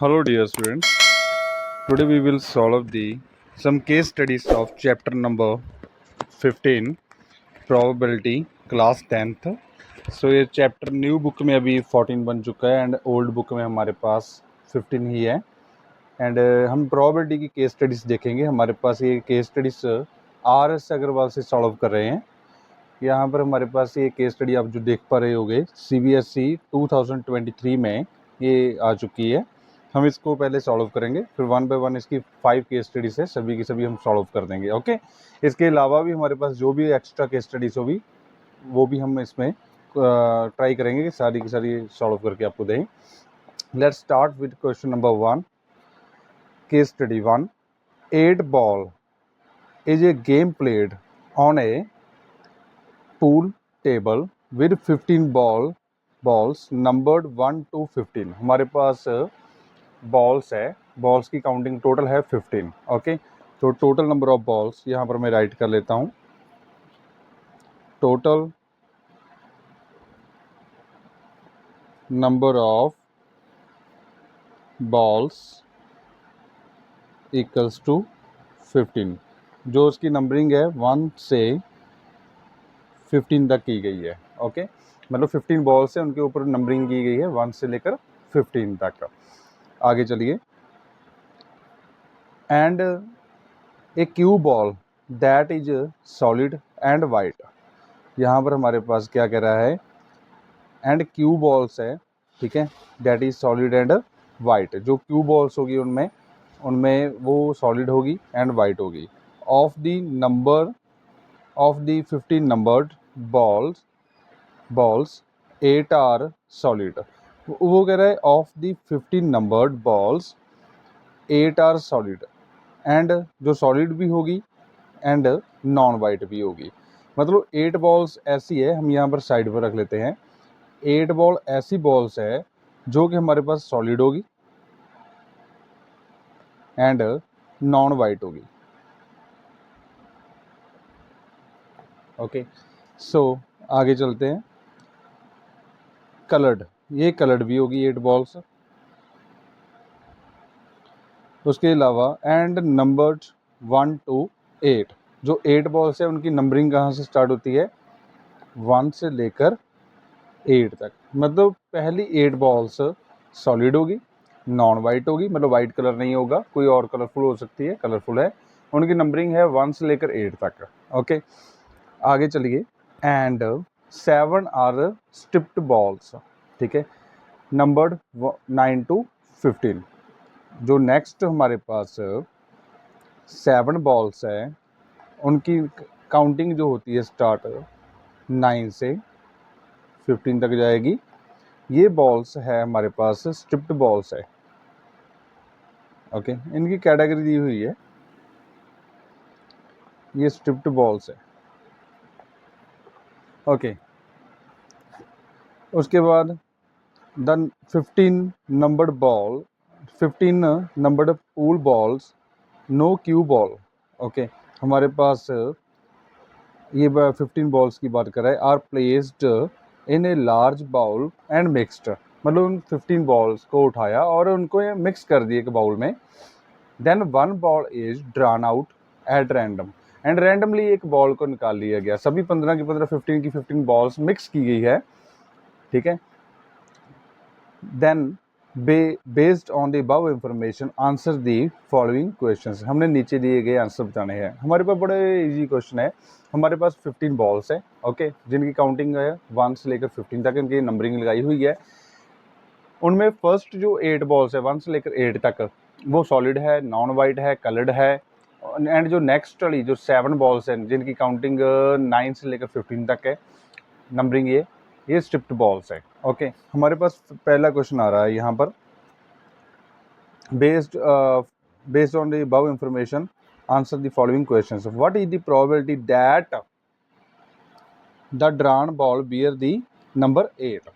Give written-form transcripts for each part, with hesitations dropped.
Hello dear students, today we will solve the some case studies of chapter number 15 probability class 10th। सो ये chapter new book में अभी 14 बन चुका है and old book में हमारे पास 15 ही है। एंड हम प्रोबेबिलिटी की केस स्टडीज़ देखेंगे। हमारे पास ये केस स्टडीज़ RS अग्रवाल से सॉल्व कर रहे हैं। यहाँ पर हमारे पास ये केस स्टडी आप जो देख पा रहे होगे CBSE 2023 में ये आ चुकी है। हम इसको पहले सॉल्व करेंगे, फिर वन बाय वन इसकी 5 केस स्टडीज है, सभी की सभी हम सॉल्व कर देंगे। ओके, इसके अलावा भी हमारे पास जो भी एक्स्ट्रा केस स्टडीज होगी वो भी हम इसमें ट्राई करेंगे कि सारी की सारी सॉल्व करके आपको दें। Let's start with question number 1। Case study 1, 8 ball is a game played on A pool table with 15 balls numbered 1 to 15। हमारे पास बॉल्स है, बॉल्स की काउंटिंग टोटल है 15। ओके, तो टोटल नंबर ऑफ बॉल्स यहाँ पर मैं राइट कर लेता हूँ। Total number of balls equals to 15। जो उसकी नंबरिंग है 1 से 15 तक की गई है। ओके, मतलब 15 बॉल्स है, उनके ऊपर नंबरिंग की गई है 1 से लेकर 15 तक। आगे चलिए। And A Q ball that is solid and white. यहाँ पर हमारे पास क्या कह रहा है, एंड क्यू बॉल्स है, ठीक है, that is solid and white. जो क्यू बॉल्स होगी उनमें उनमें वो सॉलिड होगी एंड वाइट होगी। Of the 15 numbered balls 8 are solid. वो कह रहा है of the 15 numbered balls 8 are solid, and जो सॉलिड भी होगी एंड नॉन वाइट भी होगी। मतलब 8 बॉल्स ऐसी है, हम यहाँ पर साइड पर रख लेते हैं। 8 बॉल ऐसी बॉल्स है जो कि हमारे पास सॉलिड होगी एंड नॉन वाइट होगी। ओके, सो आगे चलते हैं। कलर्ड, ये कलर्ड भी होगी 8 बॉल्स। उसके अलावा एंड नंबर्ड 1 to 8। जो 8 बॉल्स है उनकी नंबरिंग कहाँ से स्टार्ट होती है, 1 से लेकर 8 तक। मतलब पहली 8 बॉल्स सॉलिड होगी, नॉन वाइट होगी, मतलब वाइट कलर नहीं होगा, कोई और कलरफुल हो सकती है, कलरफुल है। उनकी नंबरिंग है 1 से लेकर 8 तक। ओके, आगे चलिए। एंड 7 आर स्टिप्ड बॉल्स, ठीक है, नंबर्ड 9 to 15। जो नेक्स्ट हमारे पास 7 बॉल्स है उनकी काउंटिंग जो होती है स्टार्ट 9 से 15 तक जाएगी। ये बॉल्स है हमारे पास स्ट्रिप्ड बॉल्स है। ओके, इनकी कैटेगरी दी हुई है, ये स्ट्रिप्ड बॉल्स है। ओके, उसके बाद the 15 numbered pool balls no cue ball. Okay, हमारे पास ये 15 बॉल्स की बात कर रहा है, are placed in a large bowl and mixed. मतलब उन 15 बॉल्स को उठाया और उनको ये मिक्स कर दिए एक बाउल में। Then 1 ball is drawn out at random, and randomly एक बॉल को निकाल लिया गया। सभी 15 की 15, 15 की 15 बॉल्स मिक्स की गई है, ठीक है। Then based on the above information answer the following questions. हमने नीचे दिए गए आंसर बताने हैं। हमारे पास बड़े इजी क्वेश्चन है। हमारे पास 15 बॉल्स है, ओके, जिनकी काउंटिंग है 1 से लेकर 15 तक, इनकी नंबरिंग लगाई हुई है। उनमें फर्स्ट जो 8 बॉल्स है 1 से लेकर 8 तक वो सॉलिड है, नॉन वाइट है, कलर्ड है। एंड जो नेक्स्ट वाली जो 7 बॉल्स हैं जिनकी काउंटिंग 9 से लेकर 15 तक है, नंबरिंग ये स्ट्रिप्ड बॉल्स है। ओके, हमारे पास पहला क्वेश्चन आ रहा है यहाँ पर, based on the above information answer the following questions. What is the probability that the drawn ball bear the number 8,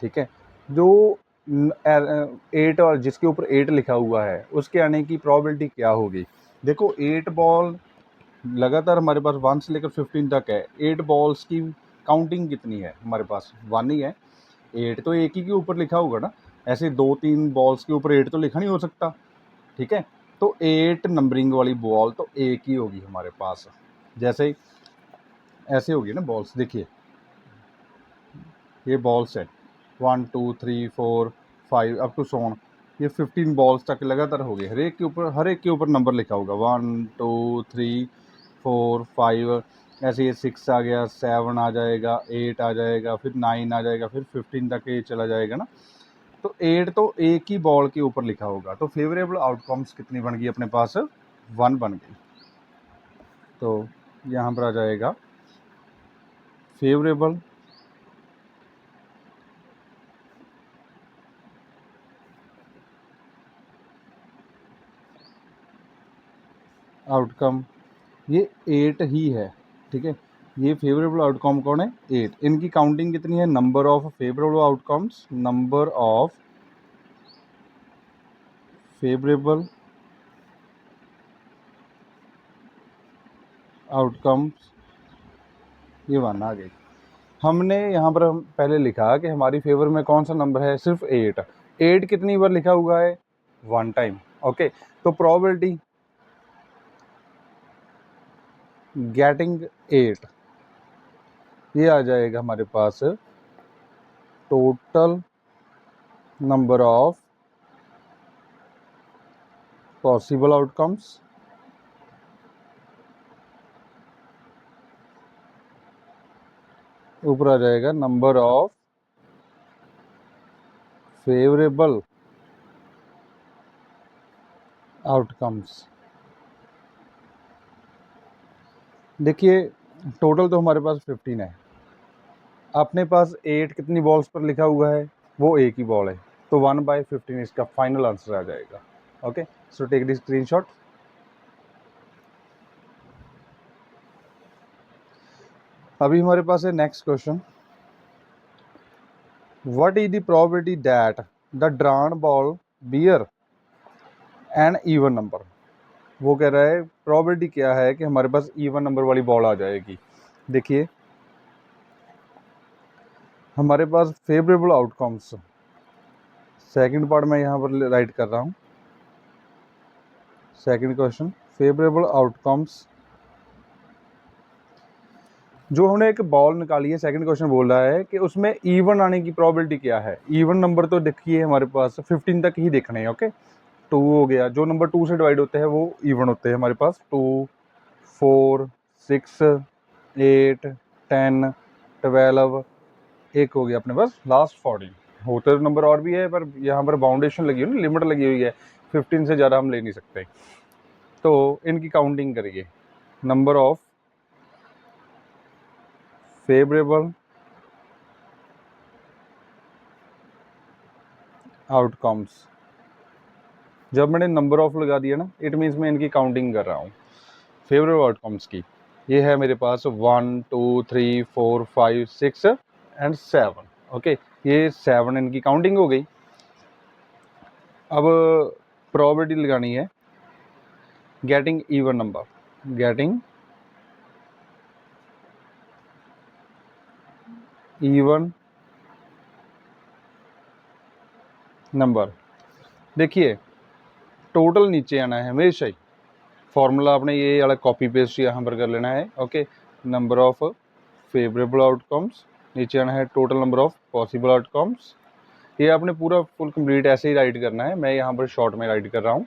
ठीक है। जो 8 और जिसके ऊपर 8 लिखा हुआ है उसके आने की प्रोबेबिलिटी क्या होगी। देखो 8 बॉल लगातार हमारे पास 1 से लेकर 15 तक है। 8 बॉल्स की काउंटिंग कितनी है हमारे पास, 1 ही है। 8 तो एक ही के ऊपर लिखा होगा ना, ऐसे 2-3 बॉल्स के ऊपर 8 तो लिखा नहीं हो सकता, ठीक है। तो 8 नंबरिंग वाली बॉल तो एक ही होगी हमारे पास। जैसे ऐसे होगी ना बॉल्स, देखिए ये बॉल्स है 1 2 3 4 5 अप टू सोन, ये 15 बॉल्स तक लगातार हो गए। हर एक के ऊपर नंबर लिखा होगा 1 2 3 4 5, ऐसे ये 6 आ गया, 7 आ जाएगा, 8 आ जाएगा, फिर 9 आ जाएगा, फिर 15 तक ये चला जाएगा ना। तो 8 तो एक ही बॉल के ऊपर लिखा होगा। तो फेवरेबल आउटकम्स कितनी बन गई अपने पास? 1 बन गई। तो यहाँ पर आ जाएगा फेवरेबल आउटकम, ये 8 ही है, ठीक है। ये फेवरेबल आउटकम कौन है? 8। इनकी काउंटिंग कितनी है? Number of favourable outcomes, number of favourable outcomes, ये 1 आ गई। हमने यहाँ पर हम पहले लिखा कि हमारी फेवर में कौन सा नंबर है? सिर्फ 8। 8 कितनी बार लिखा हुआ है? 1 टाइम, ओके। तो प्रोबेबिलिटी गेटिंग 8, ये आ जाएगा हमारे पास total number of possible outcomes ऊपर आ जाएगा नंबर ऑफ फेवरेबल आउटकम्स। देखिए टोटल तो हमारे पास 15 है, अपने पास 8 कितनी बॉल्स पर लिखा हुआ है? वो एक ही बॉल है, तो 1/15 इसका फाइनल आंसर आ जाएगा। Okay, so take the screenshot. अभी हमारे पास है next question, what is the probability that the drawn ball bear an even number. वो कह रहा है प्रोबेबिलिटी क्या है कि हमारे पास इवन नंबर वाली बॉल आ जाएगी। देखिए हमारे पास फेवरेबल आउटकम्स, सेकंड पार्ट में यहाँ पर राइट कर रहा हूँ। सेकंड क्वेश्चन, फेवरेबल आउटकम्स, जो हमने एक बॉल निकाली है, सेकंड क्वेश्चन बोल रहा है कि उसमें इवन आने की प्रोबेबिलिटी क्या है। इवन नंबर तो देखिए हमारे पास 15 तक ही देखने हैं, ओके। 2 हो गया, जो नंबर 2 से डिवाइड होते हैं वो इवन होते हैं हमारे पास। 2 4 6 8 10 12, एक हो गया अपने पास लास्ट 14। होते तो नंबर और भी है, पर यहाँ पर बाउंडेशन लगी हुई ना, लिमिट लगी हुई है, 15 से ज़्यादा हम ले नहीं सकते। तो इनकी काउंटिंग करिए, नंबर ऑफ फेवरेबल आउटकम्स। जब मैंने नंबर ऑफ लगा दिया ना, इट मीन्स मैं इनकी काउंटिंग कर रहा हूँ फेवरेबल आउटकम्स की। ये है मेरे पास 1 2 3 4 5 6 एंड 7, ओके। ये 7 इनकी काउंटिंग हो गई। अब प्रोबेबिलिटी लगानी है getting even number, getting even number. देखिए टोटल नीचे आना है हमेशा ही, फॉर्मूला आपने ये वाला कॉपी पेस्ट यहाँ पर कर लेना है, okay. Number of favourable outcomes, नीचे आना है total number of possible outcomes. ये आपने पूरा फुल कंप्लीट ऐसे ही राइट करना है, मैं यहाँ पर शॉर्ट में राइट कर रहा हूँ।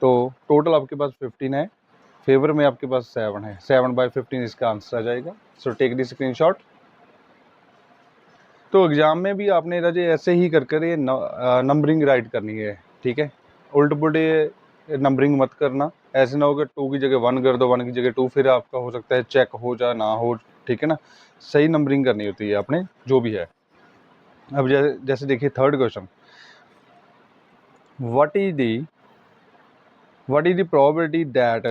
तो टोटल आपके पास 15 है, फेवर में आपके पास 7 है, 7/15 इसका आंसर आ जाएगा। So take the screenshot. तो एग्जाम में भी आपने राजे ऐसे ही कर कर ये नंबरिंग राइट करनी है, ठीक है। उल्ट पुल्टे नंबरिंग मत करना, ऐसे ना हो कि 2 की जगह 1 कर दो, 1 की जगह 2, फिर आपका हो सकता है चेक हो जा ना हो, ठीक है ना। सही नंबरिंग करनी होती है आपने जो भी है। अब जैसे देखिए third question, what is the probability that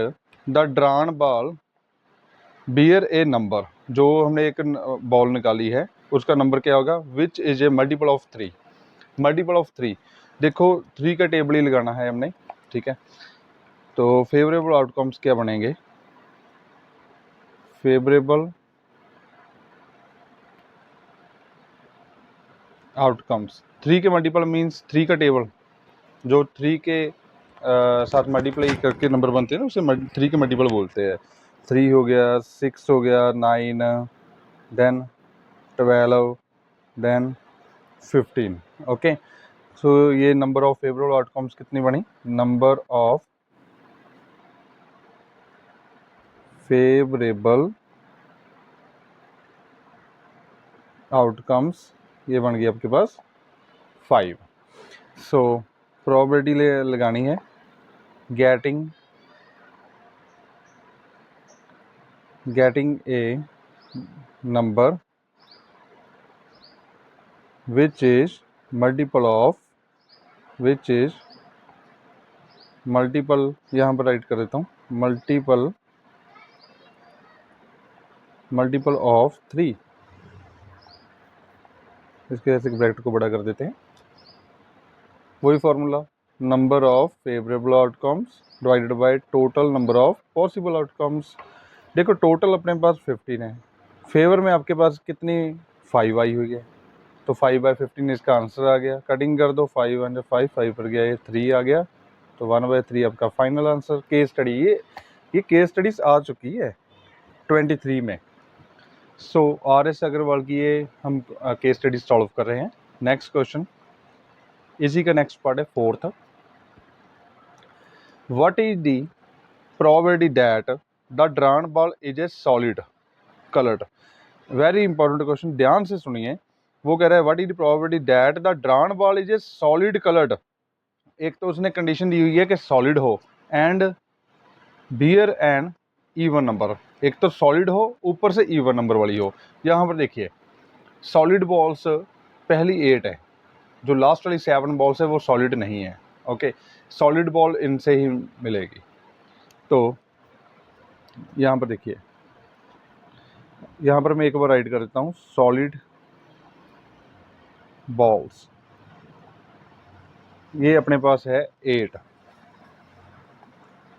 the drawn ball bear a number. जो हमने एक बॉल निकाली है उसका नंबर क्या होगा? Which is a multiple of 3। Multiple of 3, देखो 3 का टेबल ही लगाना है हमने, ठीक है। तो फेवरेबल आउटकम्स क्या बनेंगे? फेवरेबल आउटकम्स 3 के मल्टीपल मीन्स 3 का टेबल, जो 3 के साथ मल्टीप्लाई करके नंबर बनते हैं ना उसे 3 के मल्टीपल बोलते हैं। 3 हो गया, 6 हो गया, 9, देन 12, देन 15। ओके, सो ये नंबर ऑफ फेवरेबल आउटकम्स कितनी बनी? नंबर ऑफ फेवरेबल आउटकम्स ये बन गई आपके पास 5। सो प्रोबेबिलिटी लगानी है getting a number which is multiple यहाँ पर राइट कर देता हूँ, मल्टीपल ऑफ 3। इसके ऐसे ब्रैकेट को बड़ा कर देते हैं। वही formula, number of favourable outcomes divided by total number of possible outcomes. देखो टोटल अपने पास 15 है, फेवर में आपके पास कितनी 5 आई हुई है, तो 5/15 इसका आंसर आ गया। कटिंग कर दो, 5 × 5 5 पर गया, ये 3 आ गया, तो 1/3 आपका फाइनल आंसर। केस स्टडी ये केस स्टडीज आ चुकी है 23 में। सो RS अग्रवाल की ये हम केस स्टडीज सॉल्व कर रहे हैं। नेक्स्ट क्वेश्चन, इसी का नेक्स्ट पार्ट है 4th। What is the probability that the drawn ball is a solid coloured? Very important question, ध्यान से सुनिए। वो कह रहा है what is the probability that the drawn ball is a solid coloured. एक तो उसने कंडीशन दी हुई है कि सॉलिड हो and bear an even number. एक तो सॉलिड हो, ऊपर से इवन नंबर वाली हो। यहाँ पर देखिए सॉलिड बॉल्स पहली 8 है, जो लास्ट वाली 7 बॉल्स है वो सॉलिड नहीं है। ओके, सॉलिड बॉल इनसे ही मिलेगी। तो यहाँ पर देखिए, यहाँ पर मैं एक बार राइट कर देता हूँ, सॉलिड बॉल्स ये अपने पास है 8।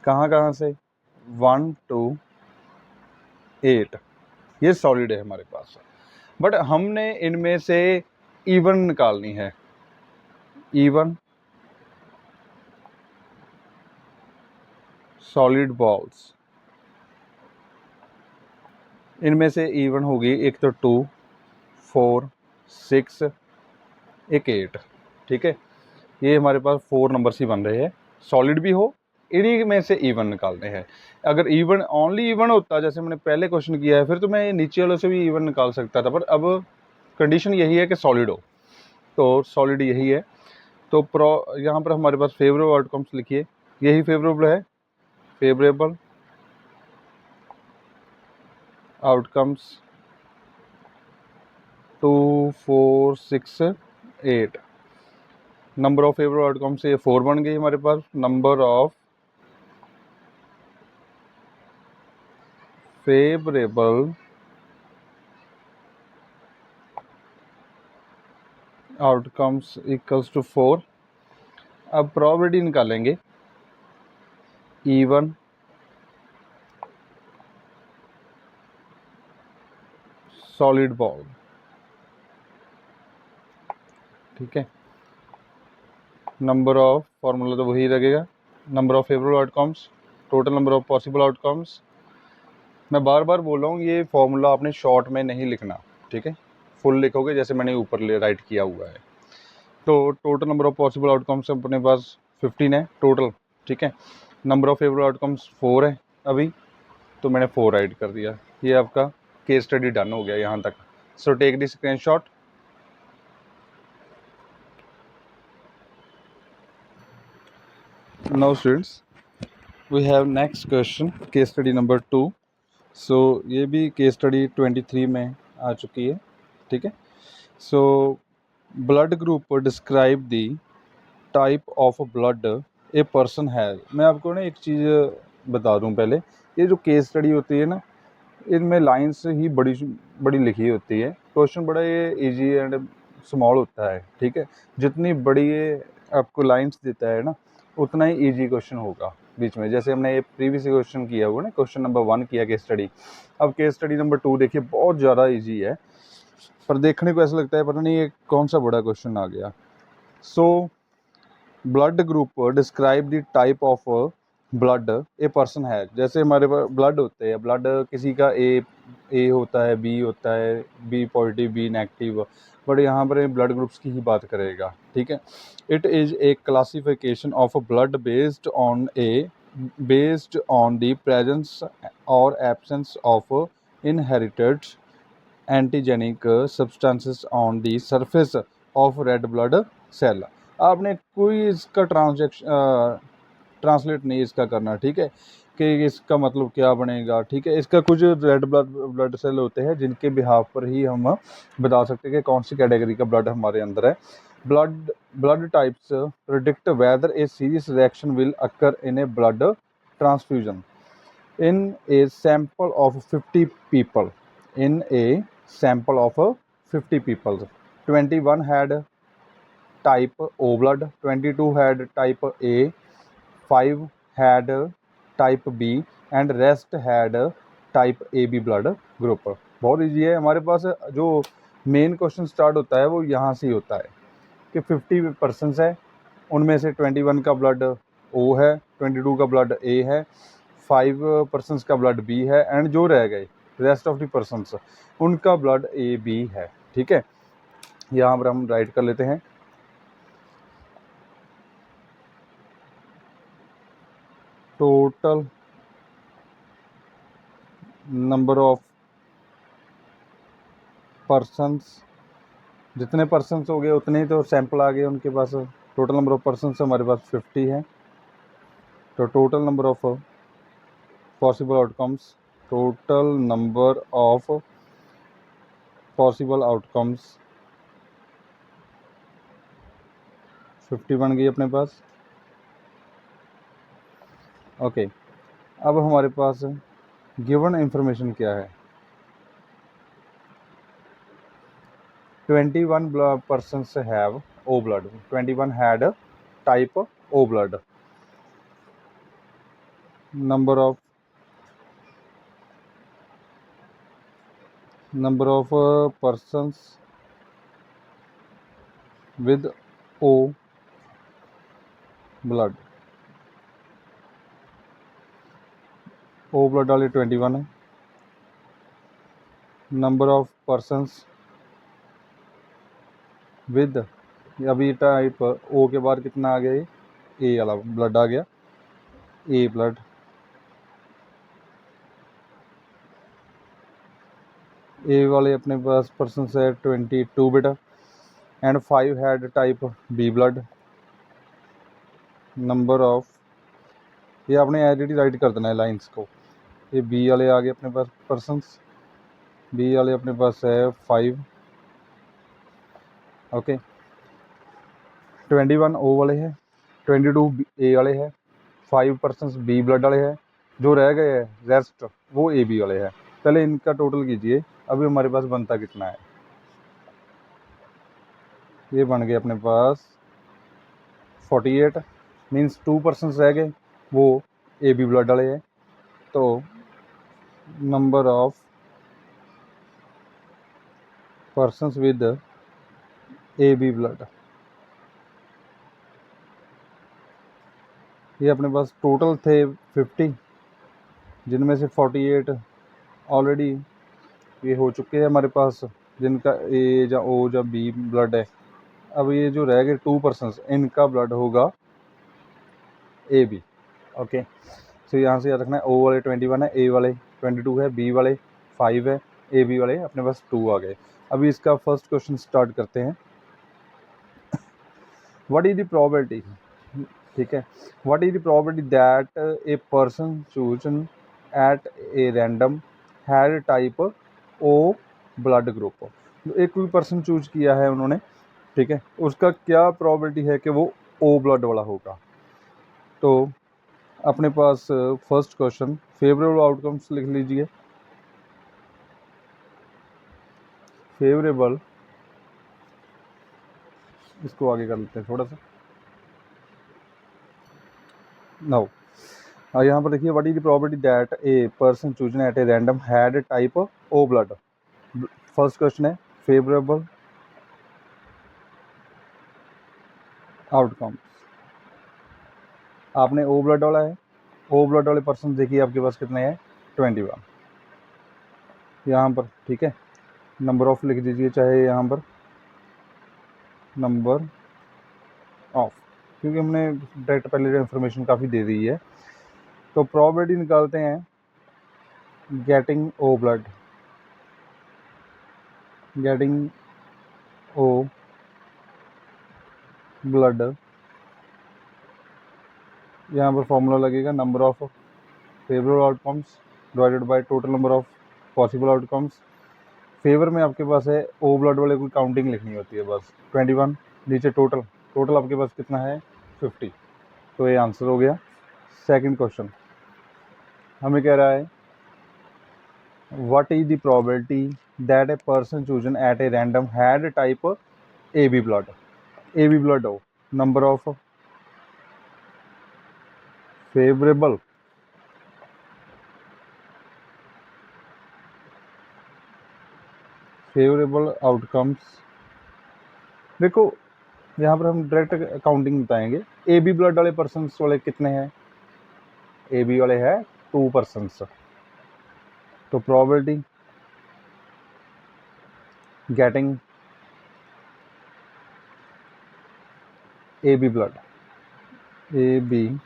कहाँ से? 1 2 8 ये सॉलिड है हमारे पास, बट हमने इनमें से इवन निकालनी है। इवन सॉलिड बॉल्स, इनमें से इवन होगी एक तो 2 4 6 एक 8। ठीक है, ये हमारे पास 4 नंबर्स ही बन रहे हैं। सॉलिड भी हो, इन्हीं में से इवन निकालने हैं। अगर इवन ओनली इवन होता, जैसे मैंने पहले क्वेश्चन किया है, फिर तो मैं नीचे वालों से भी इवन निकाल सकता था, पर अब कंडीशन यही है कि सॉलिड हो, तो सॉलिड यही है। तो यहाँ पर हमारे पास फेवरेबल आउटकम्स लिखिए, यही फेवरेबल है, favourable outcomes 2 4 6 8। Number of favourable outcomes से 4 बन गई हमारे पास। Number of favourable outcomes equals to 4। अब प्रोबेबिलिटी निकालेंगे, इवन सॉलिड बॉल। ठीक है, नंबर ऑफ फॉर्मूला तो वही लगेगा, number of favourable outcomes total number of possible outcomes. मैं बार बार बोल रहा हूँ, ये फॉर्मूला आपने शॉर्ट में नहीं लिखना, ठीक है, फुल लिखोगे जैसे मैंने ऊपर राइट किया हुआ है। तो total number of possible outcomes अपने पास 15 है टोटल। ठीक है, नंबर ऑफ फेवरेबल आउटकम्स 4 है अभी, तो मैंने 4 राइट कर दिया। ये आपका केस स्टडी डन हो गया यहाँ तक। So take the screenshot. Now students, we have next question, case study number 2। So ये भी केस स्टडी 23 में आ चुकी है। ठीक है, so blood group describe the type of blood a person है। मैं आपको ना एक चीज़ बता दूं पहले, ये जो केस स्टडी होती है ना, इनमें लाइंस ही बड़ी बड़ी लिखी होती है। क्वेश्चन बड़ा ये इजी एंड स्मॉल होता है। ठीक है, जितनी बड़ी ये आपको लाइंस देता है ना, उतना ही इजी क्वेश्चन होगा बीच में। जैसे हमने ये प्रीवियस क्वेश्चन किया हुआ ना, क्वेश्चन नंबर 1 किया केस स्टडी। अब केस स्टडी नंबर 2 देखिए, बहुत ज़्यादा ईजी है, पर देखने को ऐसा लगता है पता नहीं ये कौन सा बड़ा क्वेश्चन आ गया। So blood group describe the type of blood a person है। जैसे हमारे पास ब्लड होते हैं, ब्लड किसी का ए होता है, बी होता है, B positive, B negative, but यहाँ पर ब्लड ग्रुप्स की ही बात करेगा, ठीक है। It is a classification of blood based on the presence और absence of inherited antigenic substances on the surface of red blood cell. आपने कोई इसका ट्रांसलेट नहीं इसका करना, ठीक है, कि इसका मतलब क्या बनेगा, ठीक है। इसका कुछ रेड ब्लड सेल होते हैं जिनके बिहाफ पर ही हम बता सकते हैं कि कौन सी कैटेगरी का ब्लड हमारे अंदर है। Blood types predict whether a serious reaction will occur in a blood transfusion. In a sample of 50 people, 21 had type O blood, 22 had type A, 5 had type B and rest had type AB blood group। बहुत easy है। हमारे पास जो main question start होता है वो यहाँ से ही होता है कि 50 पर्सनस है, उनमें से 21 का ब्लड O है, 22 का ब्लड A है, 5 पर्सनस का ब्लड बी है एंड जो रह गए रेस्ट ऑफ द पर्सनस उनका ब्लड ए बी है, ठीक है। यहाँ पर हम राइट कर लेते हैं। टोटल नंबर ऑफ पर्सनस, जितने पर्सनस हो गए उतने ही तो सैंपल आ गए उनके पास। टोटल नंबर ऑफ पर्सनस हमारे पास 50 है, तो total number of possible outcomes, total number of possible outcomes 50 बन गई अपने पास। ओके, अब हमारे पास गिवन इंफॉर्मेशन क्या है। 21 persons have O blood, 21 had type O blood। number of persons with O blood, O blood वाले 21 है। नंबर ऑफ पर्सनस विद, अभी टाइप ओ के बाद कितना आ गया, ए वाला ब्लड आ गया, ए ब्लड। ए वाले अपने पास पर्सनस है 22 बेटा and 5 had type B blood. Number of, ये आपने एडिट राइट कर देना है लाइंस को। ये बी वाले आ गए अपने पास पर्सनस, बी वाले अपने पास है 5, ओके। 21 ओ वाले है, 22 ए वाले है, 5 पर्सनस बी ब्लड वाले हैं, जो रह गए हैं रेस्ट वो ए बी वाले हैं। पहले इनका टोटल कीजिए, अभी हमारे पास बनता कितना है। ये बन गए अपने पास 48, मीन्स 2 पर्सनस रह गए वो ए बी ब्लड वाले हैं। तो number of persons with A B blood, ये अपने पास टोटल थे 50, जिनमें से 48 ऑलरेडी ये हो चुके हैं हमारे पास, जिनका ए या ओ या बी ब्लड है। अब ये जो रह गए 2 पर्सनस, इनका ब्लड होगा ए बी, ओके। तो यहाँ से याद रखना है, ओ वाले 21 है, ए वाले 22 है, बी वाले 5 है, ए बी वाले अपने पास 2 आ गए। अभी इसका फर्स्ट क्वेश्चन स्टार्ट करते हैं। व्हाट इज द प्रोबेबिलिटी, ठीक है, what is the probability that a person chosen at a random had type O blood group. एक कोई पर्सन चूज किया है उन्होंने, ठीक है, उसका क्या प्रोबेबिलिटी है कि वो ओ ब्लड वाला होगा। तो अपने पास फर्स्ट क्वेश्चन फेवरेबल आउटकम्स लिख लीजिए। फेवरेबल, इसको आगे कर लेते हैं थोड़ा सा। नाउ यहाँ पर देखिए, what is the probability that a person chosen at a random had type O blood. First question है फेवरेबल, आउटकम। आपने ओ ब्लड वाला है, ओ ब्लड वाले पर्सन देखिए आपके पास कितने हैं, 21 यहाँ पर, ठीक है। नंबर ऑफ लिख दीजिए, चाहे यहाँ पर नंबर ऑफ, क्योंकि हमने डायरेक्ट पहले इन्फॉर्मेशन काफ़ी दे दी है। तो प्रोबेबिलिटी निकालते हैं getting O blood, getting O blood, यहाँ पर फॉर्मूला लगेगा number of favourable outcomes divided by total number of possible outcomes. Favour में आपके पास है ओ ब्लड वाले कोई काउंटिंग लिखनी होती है बस, 21, नीचे टोटल, टोटल आपके पास कितना है 50। तो ये आंसर हो गया। सेकंड क्वेश्चन हमें कह रहा है what is the probability that a person chosen at a random had type A B blood, A B blood हो, नंबर ऑफ फेवरेबल आउटकम्स। देखो यहाँ पर हम डायरेक्ट अकाउंटिंग बताएंगे। ए बी ब्लड वाले पर्सन वाले कितने हैं, ए बी वाले है 2 पर्सन्स। तो probability getting A B blood, A B,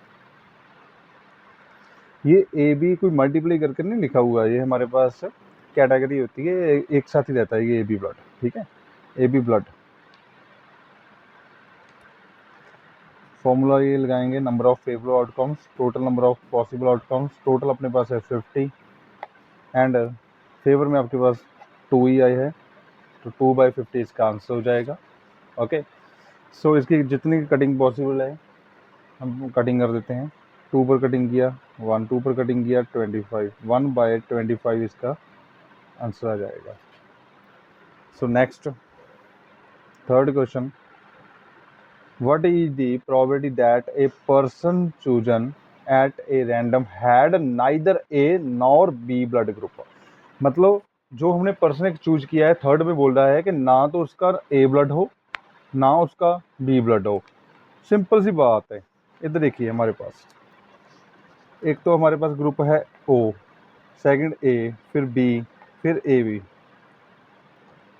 ये ए बी कोई मल्टीप्लाई करके नहीं लिखा हुआ है, ये हमारे पास कैटेगरी होती है, एक साथ ही रहता है ये ए बी ब्लड, ठीक है। ए बी ब्लड फॉर्मूला ये लगाएंगे number of favourable outcomes total number of possible outcomes. Total अपने पास है 50 एंड फेवर में आपके पास 2 ही आई है, तो 2/50 इसका आंसर हो जाएगा। ओके, सो इसकी जितनी कटिंग पॉसिबल है हम कटिंग कर देते हैं। 2 पर कटिंग किया 1, 2 पर कटिंग किया 25, 1/25 इसका आंसर आ जाएगा। So next third question, what is the probability that a person chosen at a random had neither A nor B blood group। मतलब जो हमने पर्सन एक चूज किया है, थर्ड में बोल रहा है कि ना तो उसका ए ब्लड हो ना उसका बी ब्लड हो। सिंपल सी बात है, इधर देखिए हमारे पास एक तो हमारे पास ग्रुप है ओ, सेकंड ए, फिर बी, फिर ए बी।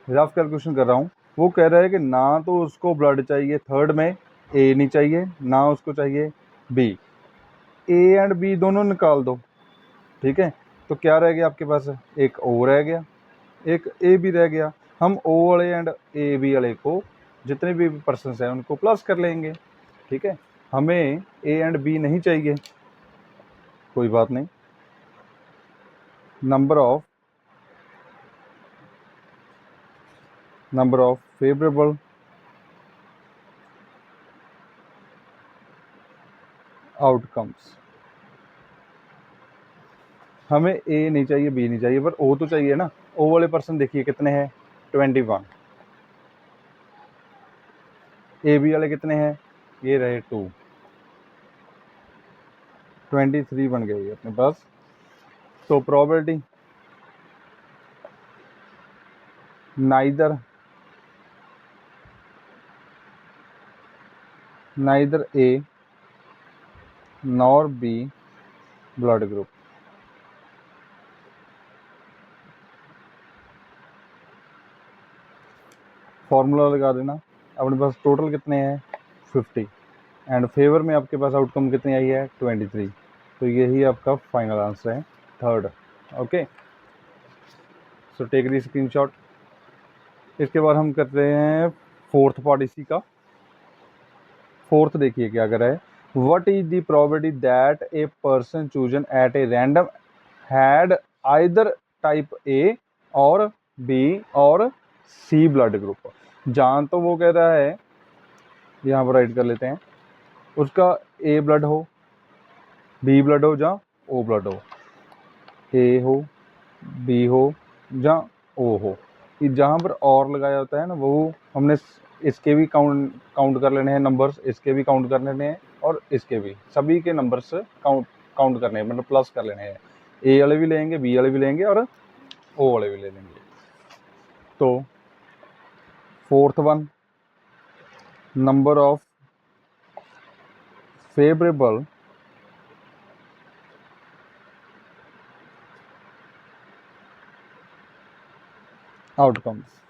रफ कैलकुलेशन कर रहा हूँ, वो कह रहा है कि ना तो उसको ब्लड चाहिए थर्ड में, ए नहीं चाहिए, ना उसको चाहिए बी, ए एंड बी दोनों निकाल दो, ठीक है। तो क्या रह गया आपके पास, एक ओ रह गया, एक ए बी रह गया। हम ओ वाले एंड ए बी वाले को जितने भी पर्सन हैं उनको प्लस कर लेंगे, ठीक है। हमें ए एंड बी नहीं चाहिए, कोई बात नहीं। नंबर ऑफ फेवरेबल आउटकम्स, हमें ए नहीं चाहिए बी नहीं चाहिए, पर ओ तो चाहिए ना। ओ वाले पर्सन देखिए कितने हैं 21, ए बी वाले कितने हैं, ये रहे 2, 23 बन गई अपने पास। तो probability neither A nor be blood group. Formula लगा देना, अपने पास टोटल कितने हैं 50 एंड फेवर में आपके पास आउटकम कितनी आई है 23। तो यही आपका फाइनल आंसर है third. Okay, so take the screenshot. इसके बाद हम करते हैं फोर्थ पार्ट इसी का। फोर्थ देखिए क्या कर रहा है, what is the probability that a person chosen at a random had either type A और बी और सी ब्लड ग्रुप। जहाँ तो वो कह रहा है, यहाँ पर राइट कर लेते हैं, उसका ए ब्लड हो, बी ब्लड हो, जहाँ ओ ब्लड हो, ए हो, बी हो, जहाँ ओ हो। कि जहाँ पर और लगाया होता है ना, वो हमने इसके भी काउंट कर लेने हैं नंबर्स, इसके भी काउंट कर लेने हैं और इसके भी, सभी के नंबर्स काउंट करने हैं, मतलब प्लस कर लेने हैं। ए वाले भी लेंगे, बी वाले भी लेंगे और ओ वाले भी ले लेंगे। तो fourth one, number of favourable outcomes.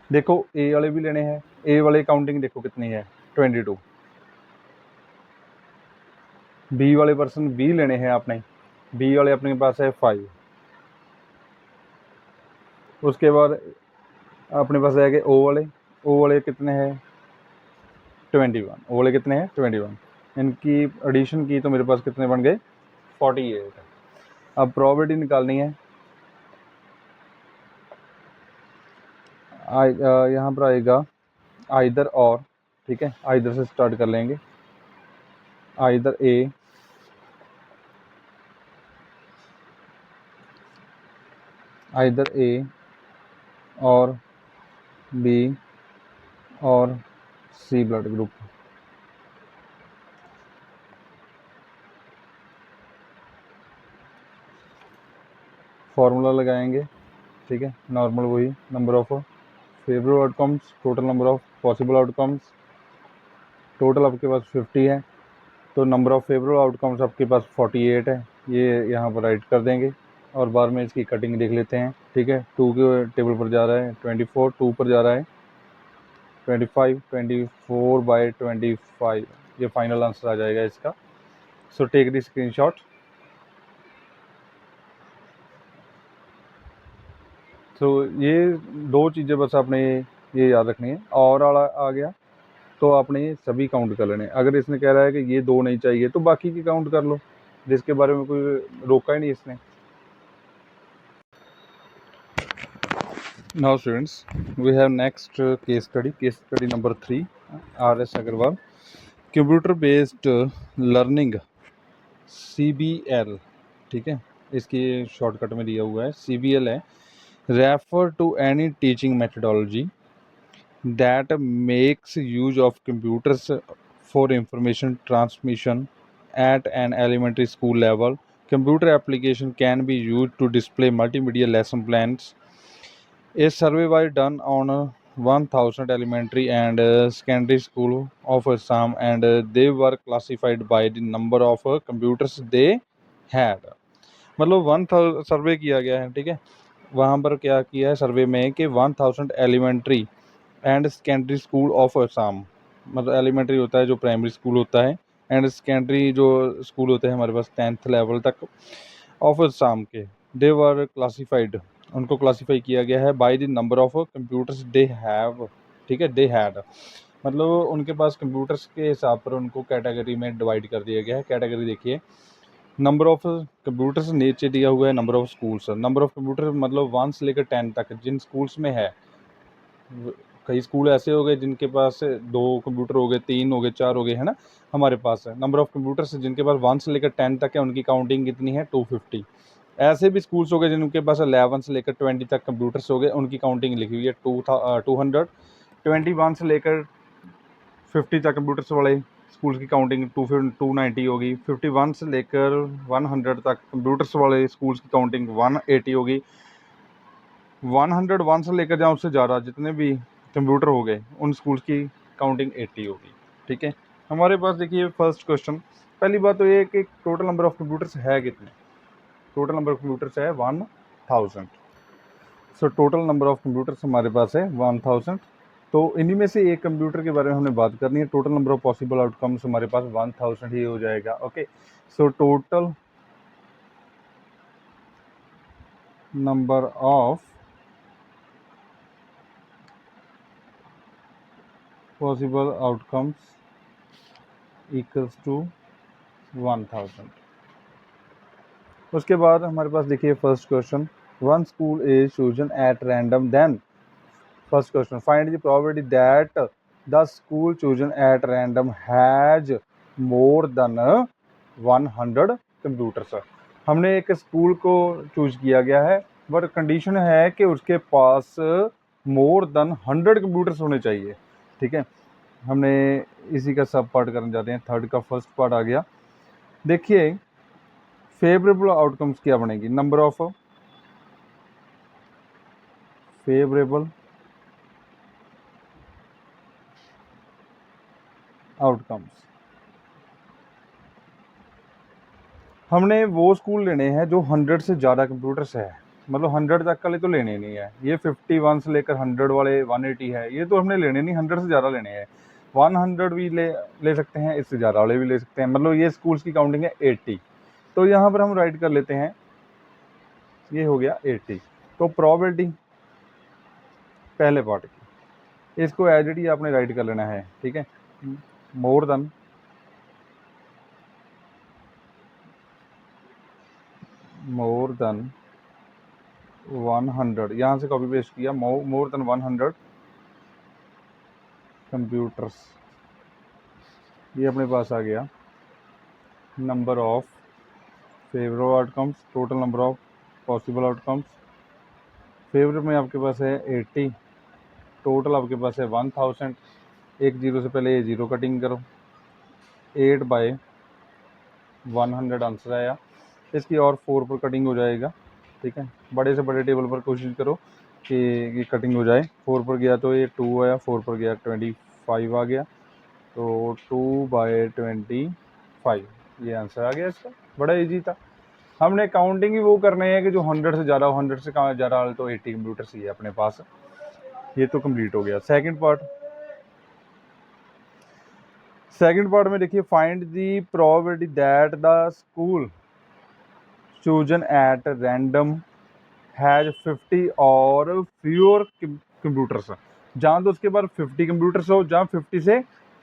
देखो ए वाले भी लेने हैं, ए वाले काउंटिंग देखो कितनी है 22, बी वाले पर्सन बी लेने हैं आपने, बी वाले अपने पास है 5, उसके बाद अपने पास है कि ओ वाले कितने हैं 21, ओ वाले कितने हैं 21, इनकी एडिशन की तो मेरे पास कितने बन गए 48। अब प्रोबेबिलिटी निकालनी है, यहाँ पर आएगा आइदर और, ठीक है, आइदर से स्टार्ट कर लेंगे, आइदर ए और बी और सी ब्लड ग्रुप। फॉर्मूला लगाएंगे, ठीक है, नॉर्मल वही, number of favourable outcomes, total number of possible outcomes, total आपके पास 50 है, तो नंबर ऑफ फेवरेबल आउटकम्स आपके पास 48 है, ये यहाँ पर राइट कर देंगे और बाद में इसकी कटिंग देख लेते हैं, ठीक है। 2 के टेबल पर जा रहा है 24, 2 पर जा रहा है 25, 24/25, ये फाइनल आंसर आ जाएगा इसका। So take the screenshot. तो ये दो चीज़ें बस आपने ये याद रखनी है, और आ गया तो आपने ये सभी काउंट कर लेने। अगर इसने कह रहा है कि ये दो नहीं चाहिए तो बाकी की काउंट कर लो, जिसके बारे में कोई रोका ही नहीं इसने। Now students, we have next case study number 3, RS Agarwal, computer based learning CBL, ठीक है, इसकी शॉर्टकट में दिया हुआ है CBL है, refer to any teaching methodology that makes use of computers for information transmission at an elementary school level. Computer application can be used to display multimedia lesson plans. A survey was done on 1000 elementary and secondary school of Assam, and they were classified by the number of computers they had. मतलब 1000 सर्वे किया गया है, ठीक है, वहाँ पर क्या किया है सर्वे में कि 1000 elementary and secondary school of Assam, मतलब एलिमेंट्री होता है जो प्राइमरी स्कूल होता है, एंड सेकेंडरी जो स्कूल होते हैं हमारे पास 10th लेवल तक ऑफ असम के, दे वर क्लासिफाइड, उनको क्लासीफाई किया गया है by the number of computers they have, ठीक है, दे हैड, मतलब उनके पास कंप्यूटर्स के हिसाब पर उनको कैटेगरी में डिवाइड कर दिया गया है। कैटेगरी देखिए, नंबर ऑफ कंप्यूटर्स नीचे दिया हुआ है, number of schools, number of computer मतलब 1 से लेकर 10 तक जिन स्कूल्स में है। कई स्कूल ऐसे हो गए जिनके पास 2 कंप्यूटर हो गए, 3 हो गए, 4 हो गए, है ना, हमारे पास है नंबर ऑफ कंप्यूटर्स जिनके पास 1 से लेकर 10 तक है, उनकी काउंटिंग कितनी है 250। ऐसे भी स्कूल्स हो गए जिनके पास 11 से लेकर 20 तक कंप्यूटर्स हो गए, उनकी काउंटिंग लिखी हुई है 200। 21 से लेकर 50 तक कंप्यूटर्स वाले स्कूल्स की काउंटिंग 290 होगी। 51 से लेकर 100 तक कंप्यूटर्स वाले स्कूल्स की काउंटिंग 180 होगी। 101 से लेकर जहाँ उससे ज़्यादा जितने भी कंप्यूटर हो गए उन स्कूल्स की काउंटिंग 80 होगी, ठीक है। हमारे पास देखिए फर्स्ट क्वेश्चन, पहली बात तो ये कि टोटल नंबर ऑफ कंप्यूटर्स है कितने, टोटल नंबर ऑफ कंप्यूटर्स है 1000। सो टोटल नंबर ऑफ कंप्यूटर्स हमारे पास है 1000, तो इन्हीं में से एक कंप्यूटर के बारे में हमने बात करनी है। Total number of possible outcomes हमारे पास 1000 ही हो जाएगा, okay. So total number of possible outcomes equals to 1000। उसके बाद हमारे पास देखिए first question, one school is chosen at random, then first question find the probability that the school chosen at random has more than 100 computers. हमने एक school को choose किया गया है, बट कंडीशन है कि उसके पास मोर देन 100 कंप्यूटर्स होने चाहिए, ठीक है। हमने इसी का सब पार्ट करने जाते हैं, थर्ड का फर्स्ट पार्ट आ गया। देखिए फेवरेबल आउटकम्स क्या बनेगी, नंबर ऑफ फेवरेबल आउटकम्स, हमने वो स्कूल लेने हैं जो 100 से ज़्यादा कंप्यूटर्स है, मतलब 100 तक वाले तो लेने नहीं है। ये 51 से लेकर 100 वाले 180 है, ये तो हमने लेने नहीं, 100 से ज़्यादा लेने हैं। 100 भी ले सकते हैं, इससे ज़्यादा वाले भी ले सकते हैं, मतलब ये स्कूल्स की काउंटिंग है 80। तो यहाँ पर हम राइट कर लेते हैं, ये हो गया 80। तो प्रोबेबिलिटी पहले पार्ट की, इसको एज इट ही आपने राइट कर लेना है, ठीक है। मोर देन मोर देन 100, यहाँ से कॉपी पेस्ट किया, मोर देन 100 कंप्यूटर्स, ये अपने पास आ गया। Number of favourable outcomes, total number of possible outcomes, favourite में आपके पास है 80, टोटल आपके पास है 1000। एक जीरो से पहले ये जीरो कटिंग करो, 8/100 आंसर आया। इसकी और 4 पर कटिंग हो जाएगा, ठीक है। बड़े से बड़े टेबल पर कोशिश करो कि ये कटिंग हो जाए। 4 पर गया तो ये 2 आया, 4 पर गया 25 आ गया, तो 2/25 ये आंसर आ गया इसका। बड़ा इजी था। हमने काउंटिंग ही वो करने हैं कि जो 100 से ज़्यादा, 100 से ज़्यादा वाले तो 80 कंप्यूटर्स ही है अपने पास। ये तो कंप्लीट हो गया। सेकंड पार्ट में देखिए, find the probability that the school chosen at random has 50 और फ्यूअर कंप्यूटर्स। जहाँ तो उसके बाद 50 कंप्यूटर्स हो, जहाँ 50 से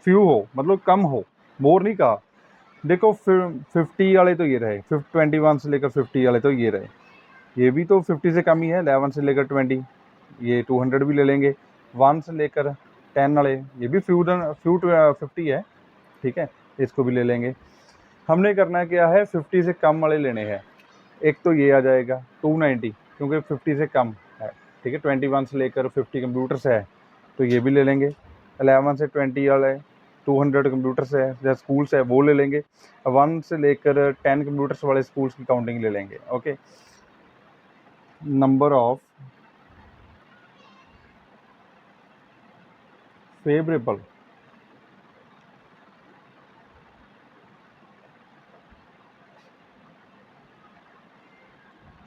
फ्यू हो, मतलब कम हो, मोर नहीं कहा। देखो 50 वाले तो ये रहे, 21 से लेकर 50 वाले तो ये रहे, ये भी तो 50 से कम ही है। 11 से लेकर 20, ये 200 भी ले लेंगे। 1 से लेकर 10 वाले, ये भी फ्यू 50 है, ठीक है, इसको भी ले लेंगे। हमने करना क्या है, 50 से कम वाले लेने हैं। एक तो ये आ जाएगा 290, क्योंकि 50 से कम है, ठीक है। 21 से लेकर 50 कंप्यूटर्स है, तो ये भी ले लेंगे। 11 से 20 वाले 200 कंप्यूटर्स है या स्कूल्स है, वो ले लेंगे। 1 से लेकर 10 कंप्यूटर्स वाले स्कूल्स की काउंटिंग ले लेंगे, okay. Number of favourable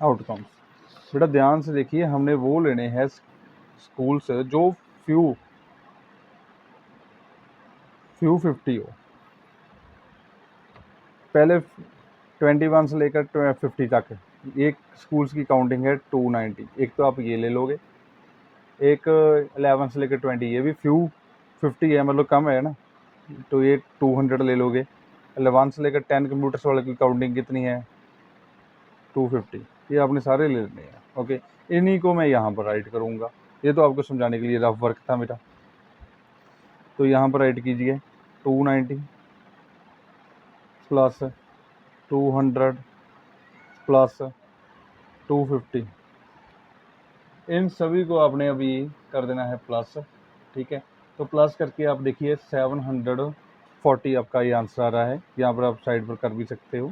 outcomes, बेटा ध्यान से देखिए, हमने वो लेने हैं स्कूल से जो फ्यू 50 हो। पहले 21 से लेकर 50 तक एक स्कूल्स की काउंटिंग है 290। एक तो आप ये ले लोगे, एक 11 से लेकर 20, ये भी फ्यू 50 है, मतलब कम है ना, तो ये 200 ले लोगे। 11 से लेकर 10 कंप्यूटर्स वाले की काउंटिंग कितनी है, 250। ये आपने सारे ले लेने हैं, ओके। इन्हीं को मैं यहाँ पर राइट करूँगा, ये तो आपको समझाने के लिए रफ वर्क था मेरा। तो यहाँ पर राइट कीजिए 290 प्लस 200 प्लस 250, इन सभी को आपने अभी कर देना है प्लस, ठीक है। तो प्लस करके आप देखिए 740 आपका ये आंसर आ रहा है। यहाँ पर आप साइड पर कर भी सकते हो,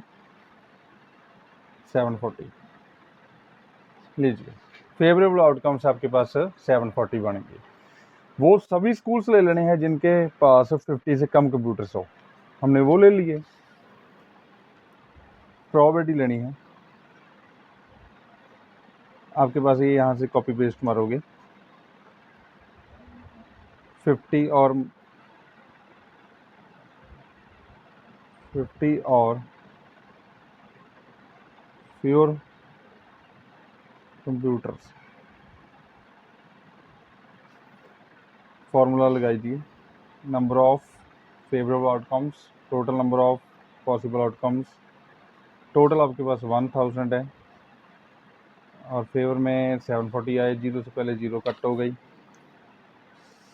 740 लीजिए। फेवरेबल आउटकम्स आपके पास 740 बनेंगे। वो सभी स्कूल्स ले लेने हैं जिनके पास 50 से कम कंप्यूटर्स हो, हमने वो ले लिए। प्रोबेबिलिटी लेनी है आपके पास, ये यहाँ से कॉपी पेस्ट मारोगे, 50 और फ्यूअर कंप्यूटर्स, फॉर्मूला लगाई दिए। Number of favourable outcomes, total number of possible outcomes, total आपके पास 1000 है और फेवर में 740 आए, जीरो से पहले जीरो कट हो गई।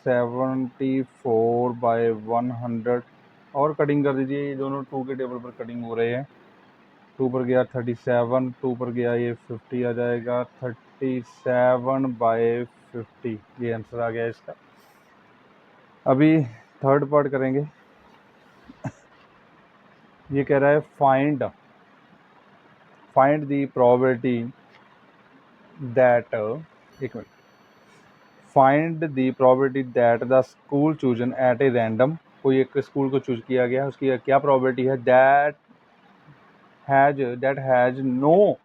74/100 और कटिंग कर दीजिए, ये दोनों 2 के टेबल पर कटिंग हो रहे हैं। 2 पर गया 37, 2 पर गया ये 50 आ जाएगा, 37/50 ये आंसर आ गया इसका। अभी थर्ड पार्ट करेंगे। ये कह रहा है फाइंड द प्रोबेबिलिटी दैट, एक minute, find the probability that the school chosen at a random, कोई एक स्कूल को चूज किया गया, उसकी क्या प्रोबेबिलिटी है, that has no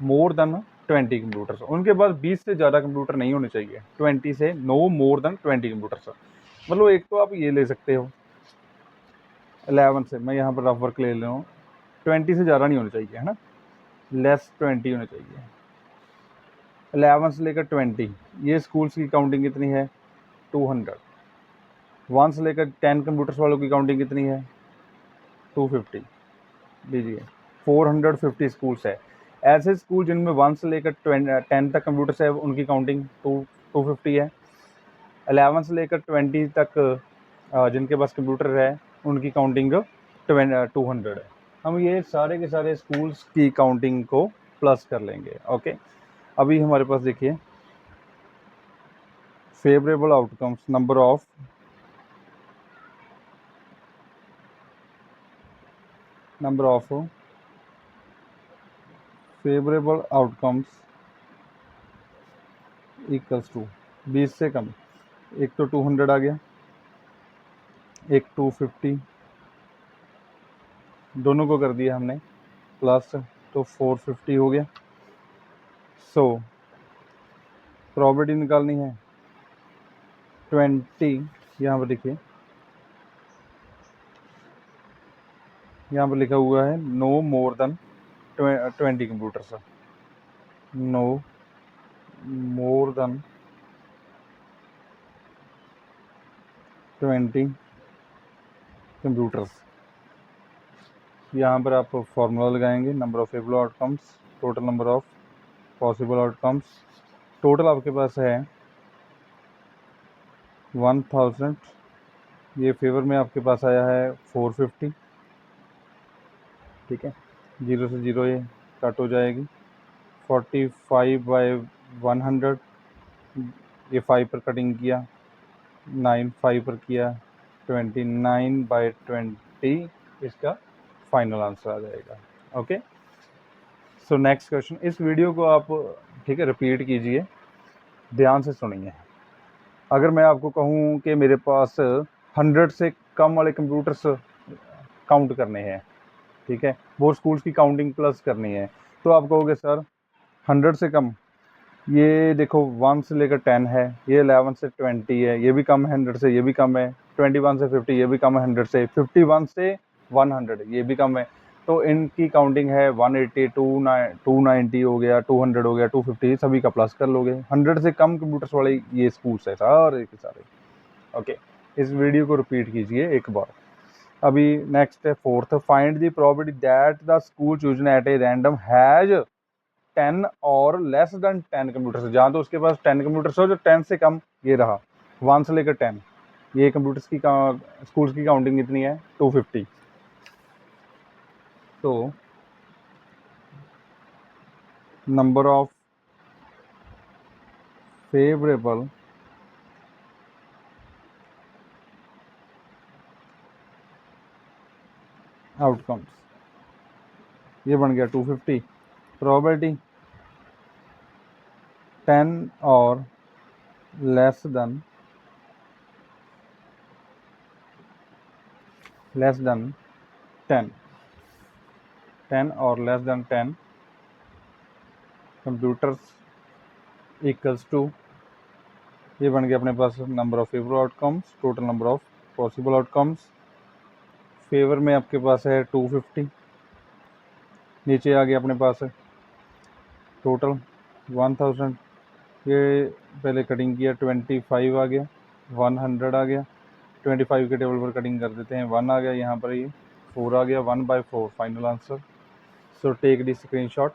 more than 20 computers, उनके पास 20 से ज़्यादा कंप्यूटर नहीं होने चाहिए। 20 से नो मोर देन 20 कंप्यूटर्स, मतलब एक तो आप ये ले सकते हो 11 से, मैं यहाँ पर रफ वर्क ले रहा हूँ, 20 से ज़्यादा नहीं होने चाहिए, है ना, लेस 20 होने चाहिए। 11 से लेकर 20, ये स्कूल्स की काउंटिंग कितनी है 200। 1 से लेकर 10 कंप्यूटर्स वालों की काउंटिंग कितनी है 250, लीजिए 450 स्कूल्स है। ऐसे स्कूल जिनमें 1 से लेकर 10 तक कंप्यूटर्स है उनकी काउंटिंग 250 है। 11 से लेकर 20 तक जिनके पास कंप्यूटर है उनकी काउंटिंग 200 है। हम ये सारे के सारे स्कूल्स की काउंटिंग को प्लस कर लेंगे। ओके, अभी हमारे पास देखिए favourable outcomes, number of favourable outcomes equals to 20 से कम, एक तो 200 आ गया, एक 250, दोनों को कर दिया हमने प्लस, तो 450 हो गया। सो प्रॉपर्टी निकालनी है 20, यहाँ पर देखिए, यहाँ पर लिखा हुआ है no more than 20 computers, no more than 20 computers. यहाँ पर आप फॉर्मूला लगाएंगे, number of favourable outcomes, total number of possible outcomes. Total आपके पास है 1000, ये फेवर में आपके पास आया है 450, ठीक है, 0 से 0 ये कट हो जाएगी। 45/100, ये 5 पर कटिंग किया, 9 5 पर किया, 29/20 इसका फाइनल आंसर आ जाएगा। ओके, सो नेक्स्ट क्वेश्चन, इस वीडियो को आप ठीक है रिपीट कीजिए, ध्यान से सुनिए। अगर मैं आपको कहूँ कि मेरे पास 100 से कम वाले कंप्यूटर्स काउंट करने हैं, ठीक है, वो स्कूल्स की काउंटिंग प्लस करनी है, तो आप कहोगे सर 100 से कम, ये देखो 1 से लेकर 10 है, ये 11 से 20 है, ये भी कम है 100 से, ये भी कम है, 21 से 50 ये भी कम है 100 से, 51 से 100 ये भी कम है, तो इनकी काउंटिंग है 180, 290 हो गया, 200 हो गया, 250, सभी का प्लस कर लोगे। 100 से कम कंप्यूटर्स वाले ये स्कूल्स है सारे के सारे। ओके, इस वीडियो को रिपीट कीजिए एक बार। अभी नेक्स्ट है fourth, find the probability that the school chosen at a random has 10 और लेस देन 10 कंप्यूटर्स, जहाँ तो उसके पास 10 कंप्यूटर्स हो, जो 10 से कम, ये रहा 1 से लेकर 10, ये कंप्यूटर्स की स्कूल्स की काउंटिंग कितनी है 250। तो नंबर ऑफ फेवरेबल आउटकम्स, ये बन गया 250। प्रोबेबिलिटी 10 और लेस देन 10, 10 और less than 10 computers equals to, ये बन गया अपने पास number of favourable outcomes, total number of possible outcomes. Favour में आपके पास है 250, नीचे आ गया अपने पास टोटल 1000, ये पहले कटिंग किया 25 आ गया, 100 आ गया, 25 के टेबल पर कटिंग कर देते हैं, 1 आ गया, यहाँ पर ये 4 आ गया, 1/4 final answer. So take the screenshot.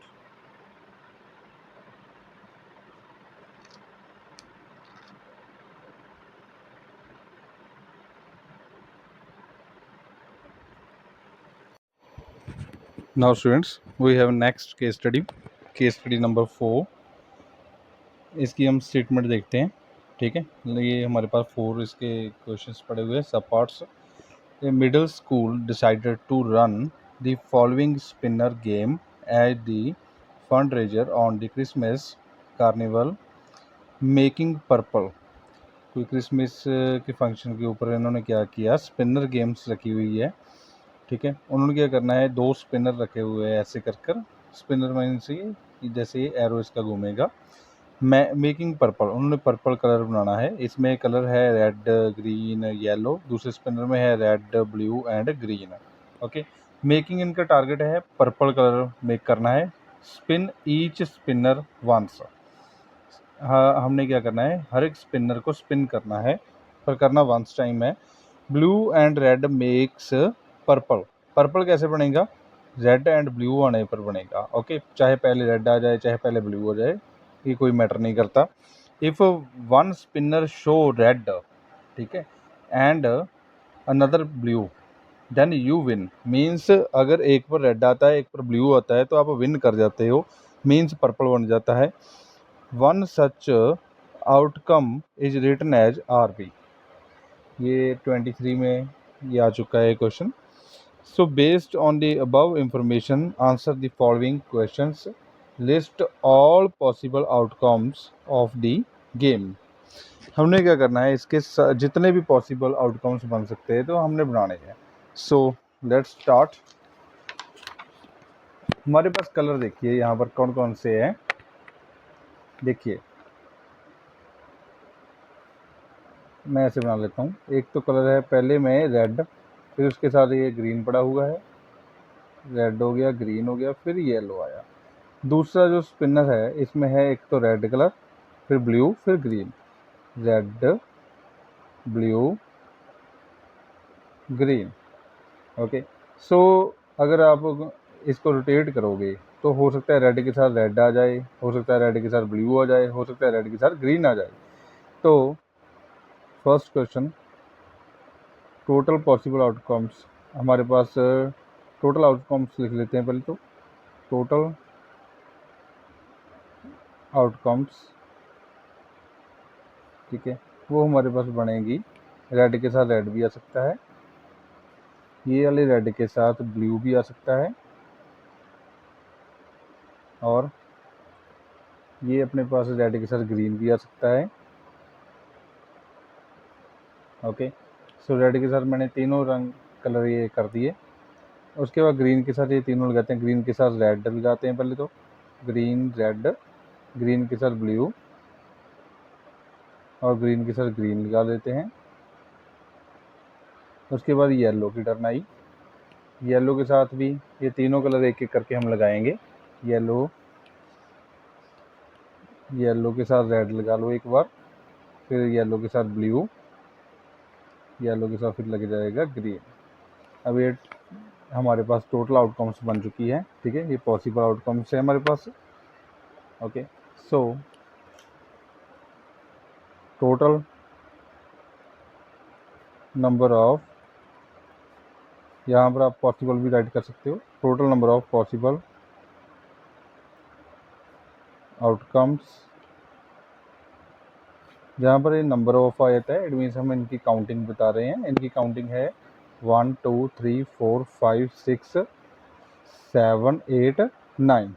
Now students, we have next case study number 4। इसकी हम स्टेटमेंट देखते हैं, ठीक है, ये हमारे पास 4 इसके क्वेश्चंस पड़े हुए हैं, सब parts. A middle school decided to run the following spinner game as the fundraiser on the Christmas carnival, making purple। कोई क्रिसमस के फंक्शन के ऊपर इन्होंने क्या किया, स्पिनर गेम्स रखी हुई है, ठीक है। उन्होंने क्या करना है, 2 स्पिनर रखे हुए हैं ऐसे कर कर, स्पिनर मीन्स ये जैसे ये एरो इसका घूमेगा। मेकिंग पर्पल, उन्होंने पर्पल कलर बनाना है। इसमें कलर है रेड, ग्रीन, येलो। दूसरे स्पिनर में है red, blue and green. Okay, making इनका टारगेट है पर्पल कलर मेक करना है। स्पिन ईच स्पिनर वंस, हाँ हमने क्या करना है, हर एक स्पिनर को स्पिन करना है, पर करना वंस टाइम है। Blue and red makes purple, purple कैसे बनेगा, रेड एंड ब्लू आने पर बनेगा। ओके, चाहे पहले रेड आ जाए चाहे पहले ब्लू हो जाए, ये कोई मैटर नहीं करता। If one spinner show red, ठीक है, and another blue, then you win. Means अगर एक पर रेड आता है एक पर ब्लू आता है तो आप विन कर जाते हो, मीन्स पर्पल बन जाता है। One such outcome is written as R B, ये 23 में ये आ चुका है question. So based on the above information answer the following questions, list all possible outcomes of the game. हमने क्या करना है, इसके जितने भी पॉसिबल आउटकम्स बन सकते हैं तो हमने बनाने हैं। So let's start. हमारे पास कलर देखिए यहाँ पर कौन कौन से हैं, देखिए मैं ऐसे बना लेता हूँ। एक तो कलर है पहले में रेड, फिर उसके साथ ये ग्रीन पड़ा हुआ है, रेड हो गया, ग्रीन हो गया, फिर येलो आया। दूसरा जो स्पिनर है इसमें है एक तो रेड कलर, फिर ब्लू, फिर green, red, blue, green. Okay, so अगर आप इसको रोटेट करोगे तो हो सकता है रेड के साथ रेड आ जाए, हो सकता है रेड के साथ ब्लू आ जाए, हो सकता है रेड के साथ ग्रीन आ जाए। तो first question, total possible outcomes, हमारे पास टोटल आउटकम्स लिख लेते हैं पहले तो। टोटल आउटकम्स, ठीक है, वो हमारे पास बनेगी, रेड के साथ रेड भी आ सकता है, ये वाले रेड के साथ ब्लू भी आ सकता है, और ये अपने पास रेड के साथ ग्रीन भी आ सकता है। ओके, सो रेड के साथ मैंने तीनों रंग कलर ये कर दिए। उसके बाद ग्रीन के साथ ये तीनों लगाते हैं, ग्रीन के साथ रेड लगाते हैं पहले तो, ग्रीन रेड, ग्रीन के साथ ब्लू, और ग्रीन के साथ ग्रीन लगा देते हैं। उसके बाद येलो की टर्न आई, येलो के साथ भी ये तीनों कलर एक एक करके हम लगाएंगे। येलो, येलो के साथ रेड लगा लो एक बार, फिर येलो के साथ ब्लू, येलो के साथ फिर लग जाएगा ग्रीन। अब ये हमारे पास टोटल आउटकम्स बन चुकी है, ठीक है, ये पॉसिबल आउटकम्स है हमारे पास। Okay, so total number of, यहाँ पर आप पॉसिबल भी राइट कर सकते हो, total number of possible outcomes, जहाँ पर ये नंबर ऑफ आ जाता है इट मीन्स हम इनकी काउंटिंग बता रहे हैं। इनकी काउंटिंग है 1 2 3 4 5 6 7 8 9,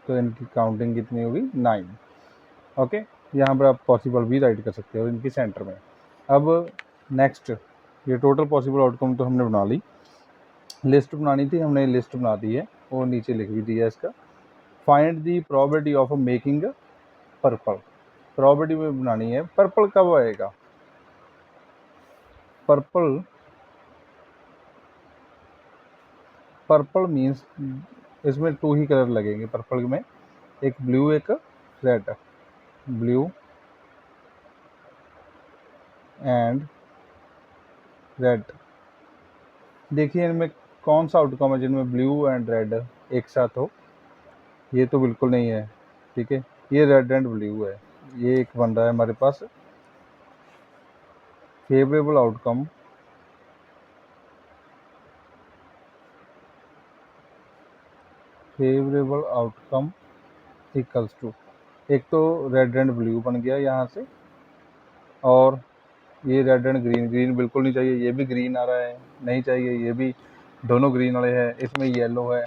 तो इनकी काउंटिंग कितनी होगी, 9। ओके, यहाँ पर आप पॉसिबल भी राइट कर सकते हो इनकी सेंटर में। अब नेक्स्ट, ये टोटल पॉसिबल आउटकम तो हमने बना ली, लिस्ट बनानी थी, हमने लिस्ट बना दी है, वो नीचे लिख भी दिया इसका। Find the probability of making purple, probability में बनानी है, पर्पल कब आएगा, पर्पल, पर्पल मीन्स इसमें 2 ही कलर लगेंगे पर्पल में, एक ब्लू एक रेड, ब्लू एंड रेड। देखिए इनमें कौन सा आउटकम है जिनमें ब्लू एंड रेड एक साथ हो, ये तो बिल्कुल नहीं है, ठीक है, ये रेड एंड ब्लू है, ये एक बन रहा है हमारे पास favourable outcome, favourable outcome equals to, एक तो रेड एंड ब्लू बन गया यहाँ से, और ये रेड एंड ग्रीन, ग्रीन बिल्कुल नहीं चाहिए, ये भी ग्रीन आ रहा है, नहीं चाहिए, ये भी दोनों ग्रीन वाले हैं, इसमें येलो है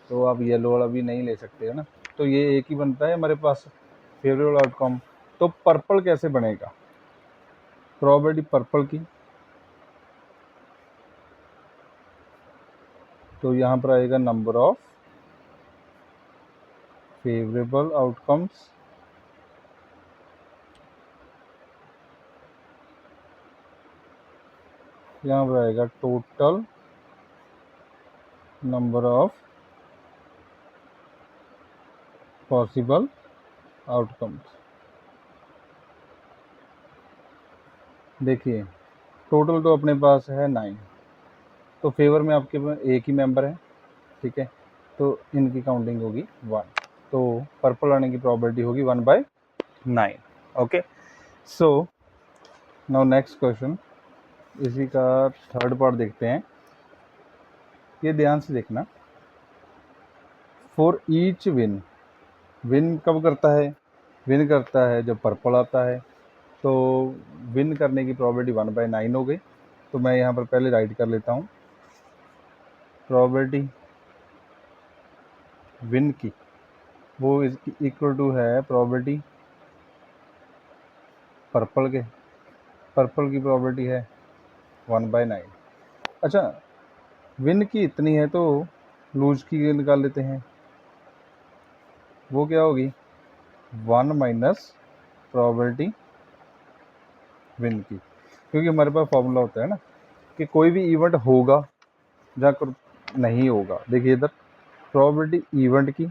तो आप येलो वाला भी नहीं ले सकते है ना, तो ये एक ही बनता है हमारे पास फेवरेबल आउटकम। तो पर्पल कैसे बनेगा, प्रोबेबिलिटी पर्पल की, तो यहाँ पर आएगा नंबर ऑफ फेवरेबल आउटकम्स, यहाँ पर आएगा total number of possible outcomes. देखिए टोटल तो अपने पास है 9, तो फेवर में आपके पास एक ही मेंबर है, ठीक है, तो इनकी काउंटिंग होगी 1, तो पर्पल आने की प्रोबेबिलिटी होगी 1/9। Okay, so now next question, इसी का थर्ड पार्ट देखते हैं। ये ध्यान से देखना, फॉर ईच विन, विन कब करता है, विन करता है जब पर्पल आता है, तो विन करने की प्रोबेबिलिटी 1/9 हो गई। तो मैं यहाँ पर पहले राइट कर लेता हूँ, प्रोबेबिलिटी विन की वो इसकी इक्वल टू है प्रोबेबिलिटी पर्पल के, पर्पल की प्रोबेबिलिटी है 1/9। अच्छा, विन की इतनी है तो लूज की निकाल लेते हैं, वो क्या होगी 1 माइनस प्रोबेबिलिटी विन की, क्योंकि हमारे पास फॉर्मूला होता है ना कि कोई भी इवेंट होगा या नहीं होगा। देखिए इधर प्रोबेबिलिटी इवेंट की,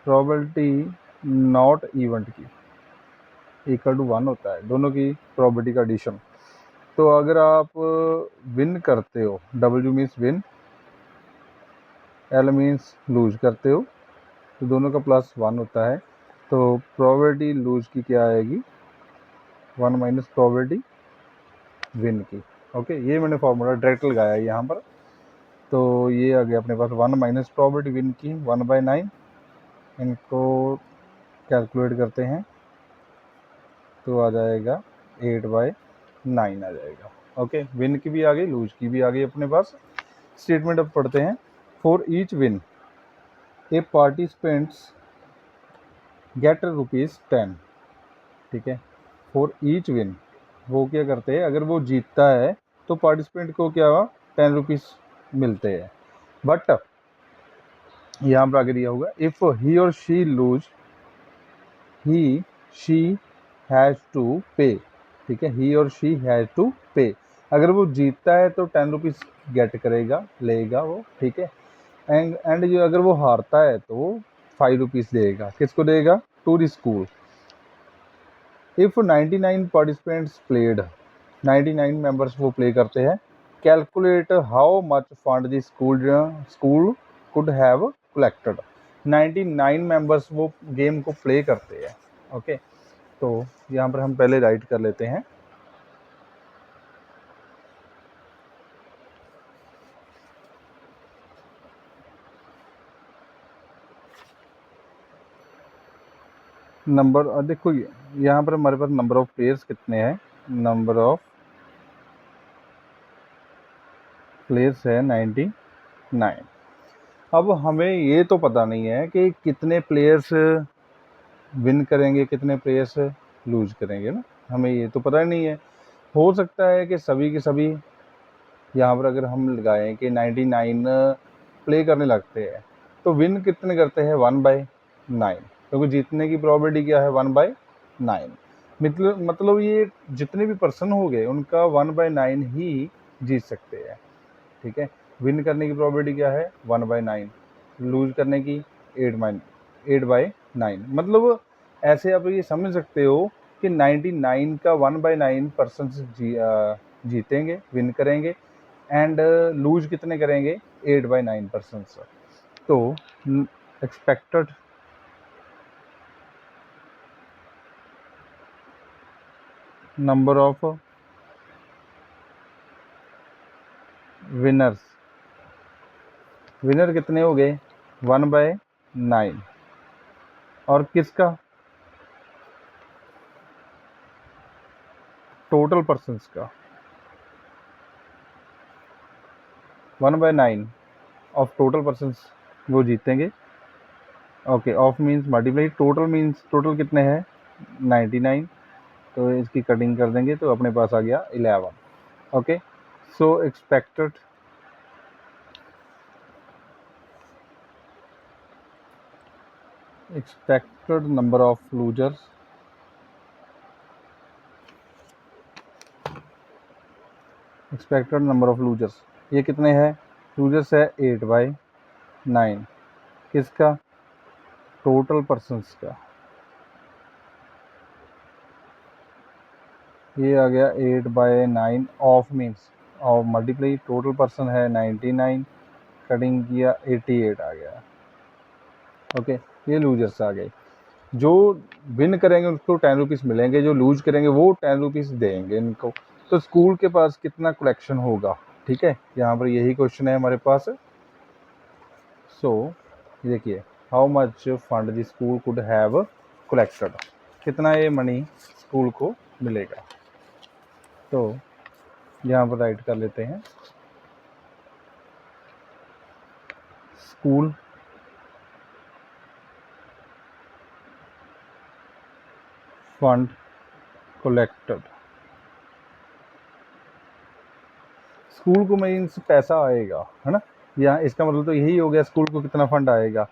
प्रोबेबिलिटी नॉट इवेंट की इक्वल टू 1 होता है, दोनों की प्रोबेबिलिटी का एडिशन। तो अगर आप विन करते हो, W means win, L means lose करते हो, तो दोनों का +1 होता है, तो प्रोबेबिलिटी लूज की क्या आएगी 1 माइनस प्रोबेबिलिटी विन की। ओके, ये मैंने फॉर्मूला डायरेक्ट लगाया है यहाँ पर, तो ये आ गया अपने पास 1 माइनस प्रोबेबिलिटी विन की 1/9। इनको कैलकुलेट करते हैं तो आ जाएगा 8/9 आ जाएगा। ओके, विन की भी आ गई, लूज की भी आ गई अपने पास। स्टेटमेंट अब पढ़ते हैं, for each win a participants get ₹10, ठीक है, फॉर ईच विन, वो क्या करते हैं, अगर वो जीतता है तो पार्टिसिपेंट को क्या हुआ 10 रुपीज़ मिलते हैं। बट यहाँ पर आगे दिया होगा, इफ़ ही और she lose he she has to pay, ठीक है, ही और शी हैज़ टू पे, अगर वो जीतता है तो 10 रुपीज़ गेट करेगा, लेगा वो, ठीक है, एंड जो अगर वो हारता है तो वो 5 रुपीज़ देगा, किसको देगा, to the school. If 99 participants played, 99 members वो प्ले करते हैं, calculate how much fund the school could have collected. 99 members वो गेम को प्ले करते हैं। ओके, तो यहाँ पर हम पहले राइट कर लेते हैं, नंबर देखो यहाँ पर हमारे पास नंबर ऑफ प्लेयर्स कितने हैं, नंबर ऑफ प्लेयर्स है 99। अब हमें ये तो पता नहीं है कि कितने प्लेयर्स विन करेंगे, कितने प्लेयर्स लूज करेंगे ना, हमें ये तो पता नहीं है। हो सकता है कि सभी के सभी यहाँ पर अगर हम लगाएं कि 99 प्ले करने लगते हैं तो विन कितने करते हैं 1/9, क्योंकि जीतने की प्रोबेबिलिटी क्या है 1/9। मतलब ये जितने भी पर्सन हो गए उनका 1/9 ही जीत सकते हैं, ठीक है। विन करने की प्रोबेबिलिटी क्या है 1/9, लूज करने की 8/9। मतलब ऐसे आप ये समझ सकते हो कि 99 का 1/9 जीतेंगे, विन करेंगे, एंड लूज कितने करेंगे 8/9। तो expected number of winners, winner कितने हो गए 1/9, और किसका टोटल पर्सन्स का 1/9 ऑफ टोटल पर्सन्स वो जीतेंगे। Okay, of means multiply, total means total कितने हैं 99, तो इसकी कटिंग कर देंगे तो अपने पास आ गया 11। Okay, so expected expected number of losers, expected number of losers ये कितने हैं? लूजर्स है 8/9। किसका? टोटल पर्सन्स का। ये आ गया 8/9 ऑफ मीन्स और मल्टीप्लाई टोटल पर्सन है 99, कटिंग किया 88 आ गया। ओके, ये लूजर्स आ गए। जो विन करेंगे उसको 10 रुपीज़ मिलेंगे, जो लूज करेंगे वो 10 रुपीज़ देंगे इनको। तो स्कूल के पास कितना कलेक्शन होगा? ठीक है, यहाँ पर यही क्वेश्चन है हमारे पास। सो देखिए, how much fund the school could have collected, कितना ये मनी स्कूल को मिलेगा। तो यहाँ पर राइट कर लेते हैं, स्कूल फंड कलेक्टेड। स्कूल को मीन्स पैसा आएगा, है ना। यहाँ इसका मतलब तो यही हो गया, स्कूल को कितना फंड आएगा।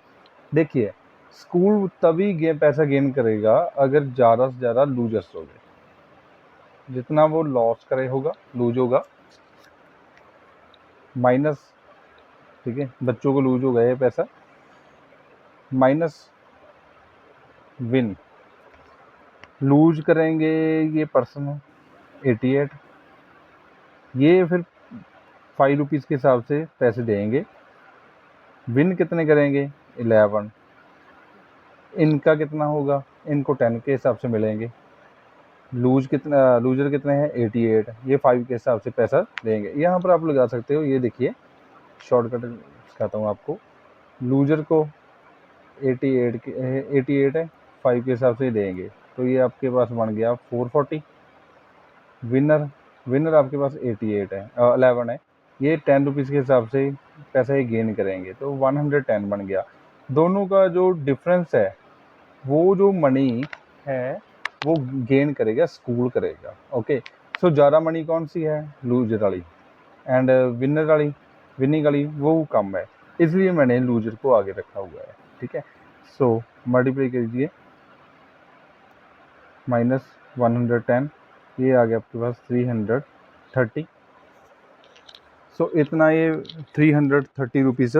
देखिए, स्कूल तभी पैसा गेन करेगा अगर ज़्यादा से ज़्यादा लूजर्स हो गए। जितना वो लॉस करे होगा, लूज होगा, माइनस, ठीक है, बच्चों को लूज हो गए पैसा, माइनस विन। लूज करेंगे ये पर्सन है 88, ये फिर 5 रुपीज़ के हिसाब से पैसे देंगे। विन कितने करेंगे? 11। इनका कितना होगा? इनको 10 के हिसाब से मिलेंगे। लूजर कितने हैं? 88, ये 5 के हिसाब से पैसा देंगे। यहाँ पर आप लगा सकते हो, ये देखिए शॉर्टकट सिखाता हूँ आपको। लूजर को 88 है, 5 के हिसाब से देंगे, तो ये आपके पास बन गया 440। विनर आपके पास 88 है, 11 है, ये 10 रुपीज़ के हिसाब से पैसा ये गेन करेंगे, तो 110 बन गया। दोनों का जो डिफरेंस है, वो जो मनी है वो गेन करेगा स्कूल करेगा। ओके, सो ज़्यादा मनी कौन सी है? लूजर वाली, एंड विनर वाली, विनिंग वाली वो कम है, इसलिए मैंने लूजर को आगे रखा हुआ है। ठीक है, सो मल्टीप्लाई कीजिए, -110, ये आ गया आपके पास 330। सो इतना ये 330 रुपीज़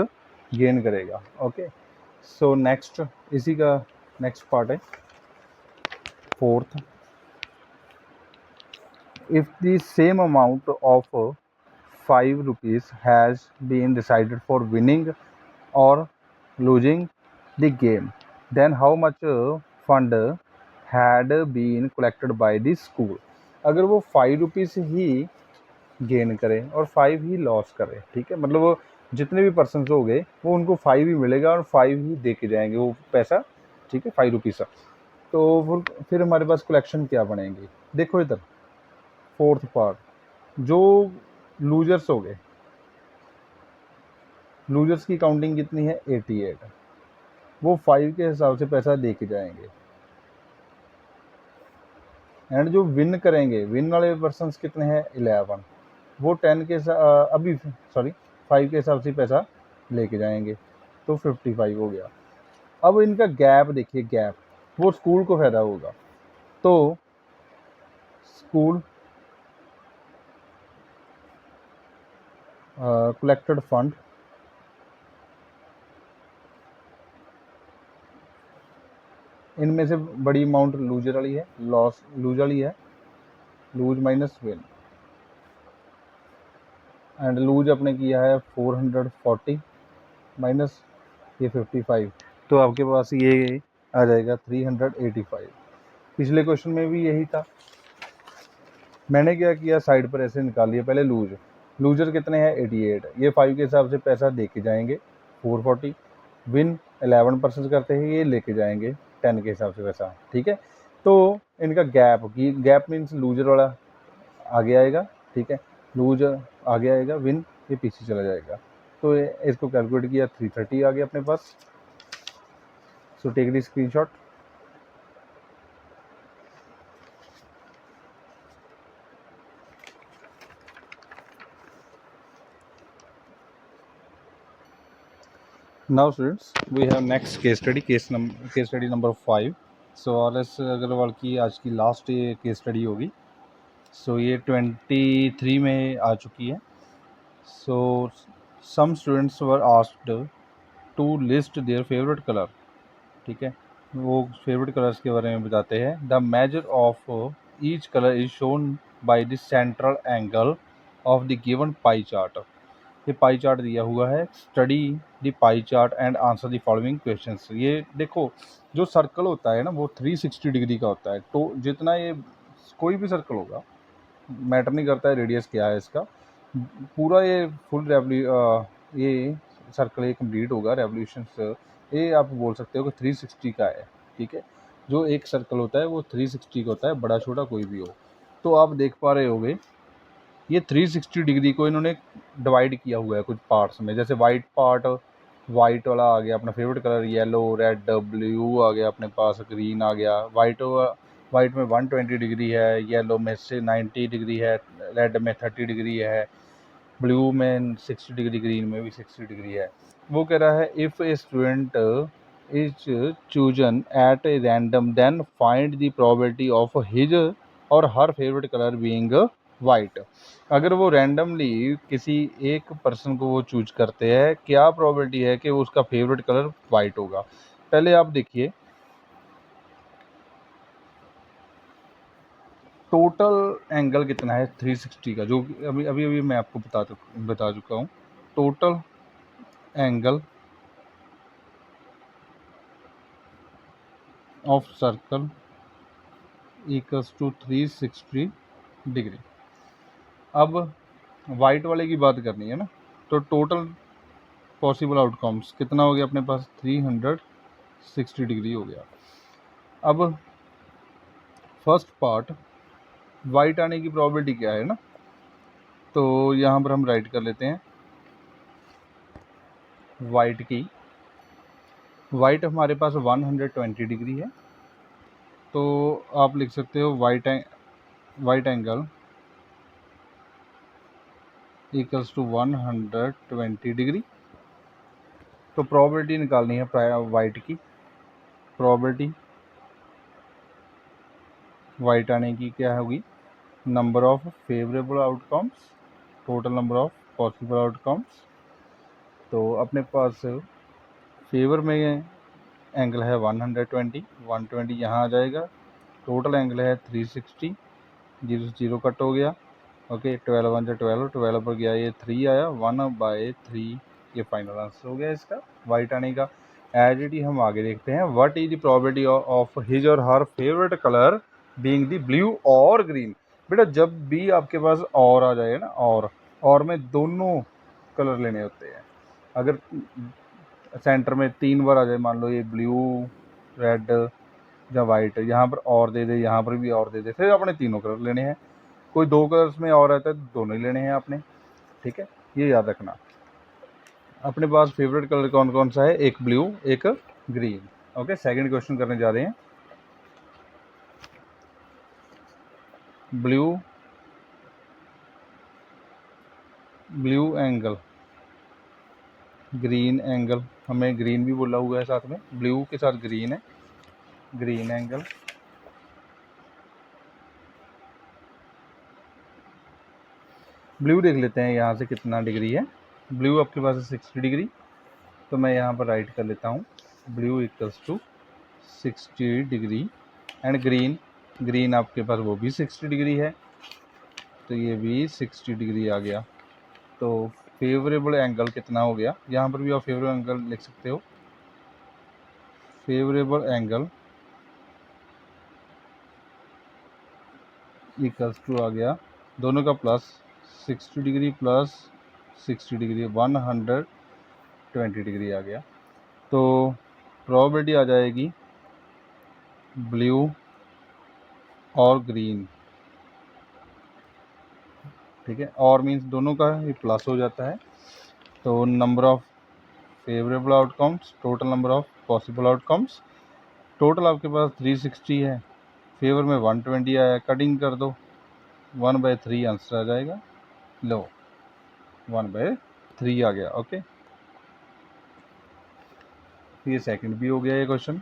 गेन करेगा। ओके, सो नेक्स्ट, इसी का नेक्स्ट पार्ट है, fourth. If the same amount of 5 rupees has been decided for winning or losing the game, then how much fund had been collected by the school? अगर वो 5 rupees ही gain करें और 5 ही loss करें, ठीक है, मतलब वो जितने भी पर्सन हो गए वो उनको 5 ही मिलेगा और 5 ही दे के जाएंगे वो पैसा, ठीक है, 5 रुपीज़। तो फिर हमारे पास कलेक्शन क्या बनेंगे? देखो इधर फोर्थ पार्ट, जो लूजर्स हो गए, लूजर्स की काउंटिंग कितनी है? 88, वो 5 के हिसाब से पैसा दे के जाएंगे। एंड जो विन करेंगे, विन वाले पर्सन्स कितने हैं? 11, वो 10 के अभी सॉरी 5 के हिसाब से पैसा लेके जाएंगे, तो 55 हो गया। अब इनका गैप देखिए, गैप वो स्कूल को फायदा होगा। तो स्कूल कलेक्टेड फंड, इनमें से बड़ी अमाउंट लूजर वाली है, लॉस लूज वाली है, lose minus win, and lose अपने किया है 440 माइनस ये 55, तो आपके पास ये आ जाएगा 385। पिछले क्वेश्चन में भी यही था, मैंने क्या किया, साइड पर ऐसे निकाल लिया। पहले लूजर कितने हैं? 88, ये 5 के हिसाब से पैसा दे के जाएंगे 440। विन 11% करते हैं, ये लेके जाएंगे 10 के हिसाब से पैसा। ठीक है, तो इनका गैप मीन्स लूजर वाला आगे आएगा, ठीक है, लूजर आगे आएगा, विन ये पीछे चला जाएगा। तो इसको कैलकुलेट किया, 330 आ गया अपने पास। So take the screenshot. Now students, we have next case study number 5. So RS Agarwal की आज की लास्ट ये केस स्टडी होगी. So ये 23 में आ चुकी है. So some students were asked to list their favorite color. ठीक है, वो फेवरेट कलर्स के बारे में बताते हैं. The measure of each colour is shown by the central angle of the given pie chart. ये पाई चार्ट दिया हुआ है. Study the pie chart and answer the following questions. ये देखो, जो सर्कल होता है ना वो 360 डिग्री का होता है. तो जितना ये कोई भी सर्कल होगा, मैटर नहीं करता है रेडियस क्या है इसका, पूरा ये फुल ये सर्कल ये कंप्लीट होगा रेवोल्यूशन. ये आप बोल सकते हो कि 360 का है. ठीक है, जो एक सर्कल होता है वो 360 का होता है, बड़ा छोटा कोई भी हो. तो आप देख पा रहे होगे ये 360 डिग्री को इन्होंने डिवाइड किया हुआ है कुछ पार्ट्स में. जैसे वाइट पार्ट, वाइट वाला आ गया अपना favourite colour, yellow, red, blue आ गया अपने पास, ग्रीन आ गया. वाइट में 120 डिग्री है, येलो में से 90 डिग्री है, रेड में 30 डिग्री है, ब्लू में 60 डिग्री, ग्रीन में भी 60 डिग्री है. वो कह रहा है if a student is chosen at a random then find the probability of his or her favourite colour being white. अगर वो रैंडमली किसी एक पर्सन को वो चूज करते हैं, क्या प्रोबेबिलिटी है कि उसका फेवरेट कलर वाइट होगा. पहले आप देखिए टोटल एंगल कितना है 360 का, जो अभी अभी अभी मैं आपको बता चुका हूँ. Total angle of circle equals to 360 degree. अब वाइट वाले की बात करनी है ना, तो टोटल पॉसिबल आउटकम्स कितना हो गया अपने पास, 360 डिग्री हो गया. अब फर्स्ट पार्ट वाइट आने की प्रोबेबिलिटी क्या है ना, तो यहाँ पर हम राइट कर लेते हैं वाइट की. वाइट हमारे पास 120 डिग्री है, तो आप लिख सकते हो white angle equals to 120 degree. तो प्रोबेबिलिटी निकालनी है वाइट की. प्रोबेबिलिटी वाइट आने की क्या होगी, number of favourable outcomes, total number of possible outcomes. तो अपने पास फेवर में एंगल है 120 यहाँ आ जाएगा. टोटल एंगल है 360, 0 से 0 कट हो गया. ओके, 12 1 से 12 पर गया, ये 3 आया, 1/3. ये फाइनल आंसर हो गया इसका वाइट आने का. एज इट ही हम आगे देखते हैं. What is the probability of his or her favourite colour being the blue or green. बेटा जब भी आपके पास और आ जाए ना, और में दोनों कलर लेने होते हैं. अगर सेंटर में 3 बार आ जाए, मान लो ये ब्लू, रेड या वाइट, यहाँ पर और दे दे, यहाँ पर भी और दे दे, फिर अपने तीनों कलर लेने हैं. कोई 2 कलर्स में और रहता है तो दोनों ही लेने हैं आपने. ठीक है, ये याद रखना. अपने पास फेवरेट कलर कौन कौन सा है, एक ब्लू, एक ग्रीन. ओके, सेकंड क्वेश्चन करने जा रहे हैं. ब्लू एंगल, ग्रीन एंगल, हमें ग्रीन भी बोला हुआ है साथ में, ब्लू के साथ ग्रीन है. ग्रीन एंगल ब्लू देख लेते हैं यहाँ से कितना डिग्री है. ब्लू आपके पास है 60 डिग्री, तो मैं यहाँ पर राइट कर लेता हूँ blue equals to 60 degree. And green आपके पास वो भी 60 डिग्री है, तो ये भी 60 डिग्री आ गया. तो फेवरेबल एंगल कितना हो गया, यहाँ पर भी आप फेवरेबल एंगल लिख सकते हो. फेवरेबल एंगल इक्वल्स टू आ गया दोनों का plus 60 degree plus 60 degree 120 degree आ गया. तो प्रोबेबिलिटी आ जाएगी ब्लू और ग्रीन. ठीक है, और मीन्स दोनों का ये प्लस हो जाता है. तो number of favourable outcomes, total number of possible outcomes. Total आपके पास 360 है, फेवर में 120 आया, कटिंग कर दो, 1/3 आंसर आ जाएगा. लो 1/3 आ गया. ओके, ये सेकंड भी हो गया ये क्वेश्चन।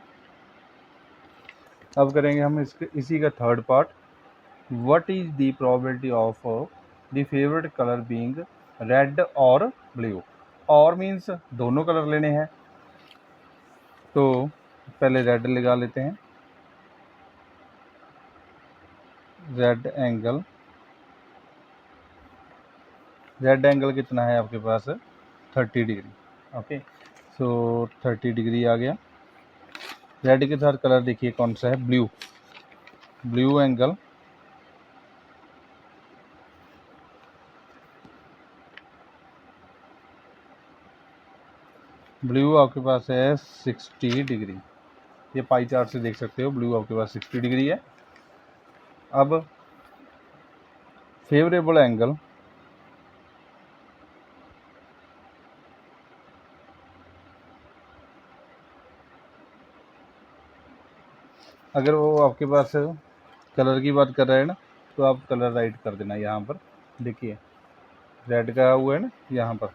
अब करेंगे हम इसी का third part. What is the probability of the favourite colour being red और ब्लू। और मीन्स दोनों कलर लेने हैं, तो पहले रेड लगा लेते हैं। रेड एंगल कितना है आपके पास, 30 डिग्री। ओके, सो 30 डिग्री आ गया। रेड के साथ कलर देखिए कौन सा है, ब्लू एंगल ब्लू आपके पास है 60 डिग्री। ये पाई चार्ट से देख सकते हो, ब्लू आपके पास 60 डिग्री है। अब फेवरेबल एंगल अगर वो आपके पास कलर की बात कर रहे हैं ना, तो आप कलर राइट कर देना यहाँ पर। देखिए रेड का हुआ है ना यहाँ पर,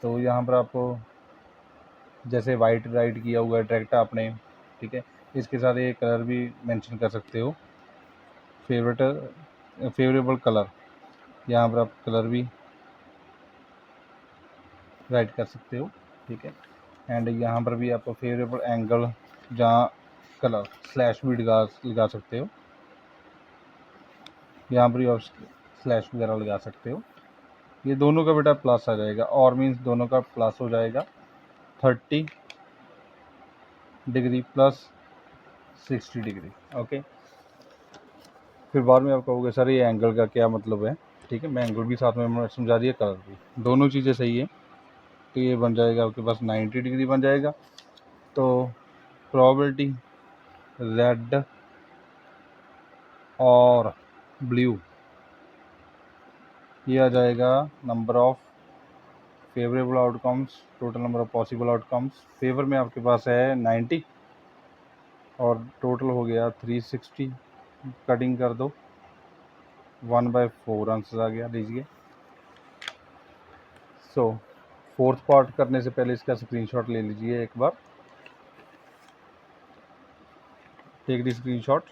तो यहाँ पर आपको जैसे वाइट राइट किया हुआ है डायरेक्ट आपने, ठीक है। इसके साथ ये कलर भी मेंशन कर सकते हो, फेवरेबल कलर, यहाँ पर आप कलर भी राइट कर सकते हो, ठीक है। एंड यहाँ पर भी आप फेवरेबल एंगल जहाँ कलर स्लैश भी लगा सकते हो, यहाँ पर भी आप स्लैश वगैरह लगा सकते हो। ये दोनों का बेटा प्लस आ जाएगा, और मीन्स दोनों का प्लस हो जाएगा, 30 डिग्री प्लस 60 डिग्री। ओके, फिर बाद में आप कहोगे सर ये एंगल का क्या मतलब है, ठीक है। मैं एंगल भी साथ में समझा दिया, कलर भी, दोनों चीज़ें सही है। तो ये बन जाएगा आपके पास 90 डिग्री बन जाएगा। तो प्रोबेबिलिटी रेड और ब्लू, ये आ जाएगा number of favourable outcomes, total number of possible outcomes. Favour में आपके पास है 90 और टोटल हो गया 360। कटिंग कर दो, 1/4 आंसर आ गया, लीजिए। सो फोर्थ पार्ट करने से पहले इसका स्क्रीनशॉट ले लीजिए एक बार, टेक दी स्क्रीनशॉट।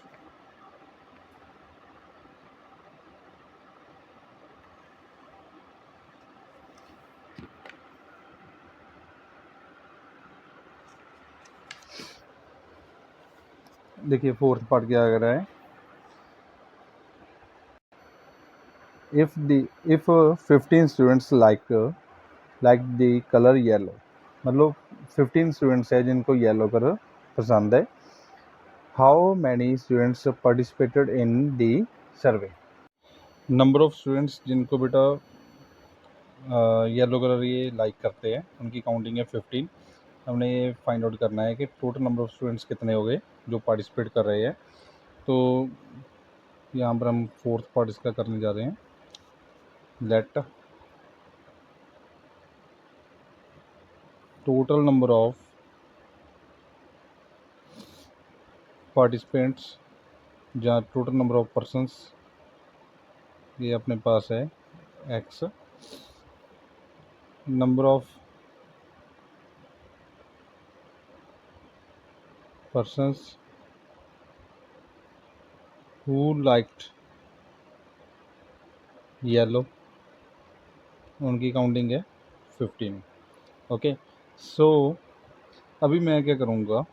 देखिए फोर्थ पार्ट क्या कर रहा है, if 15 students like the color yellow, मतलब 15 स्टूडेंट्स है जिनको येलो कलर पसंद है। How many students participated in the survey, number of students जिनको बेटा येलो कलर ये लाइक करते हैं उनकी काउंटिंग है 15। हमने ये फाइंड आउट करना है कि टोटल नंबर ऑफ स्टूडेंट्स कितने हो गए जो पार्टिसिपेट कर रहे हैं। तो यहाँ पर हम फोर्थ पार्ट इसका करने जा रहे हैं। Let total number of participants, जहाँ टोटल नंबर ऑफ पर्सन्स ये अपने पास है x, number of persons who liked yellow, उनकी काउंटिंग है 15। ओके, सो अभी मैं क्या करूँगा,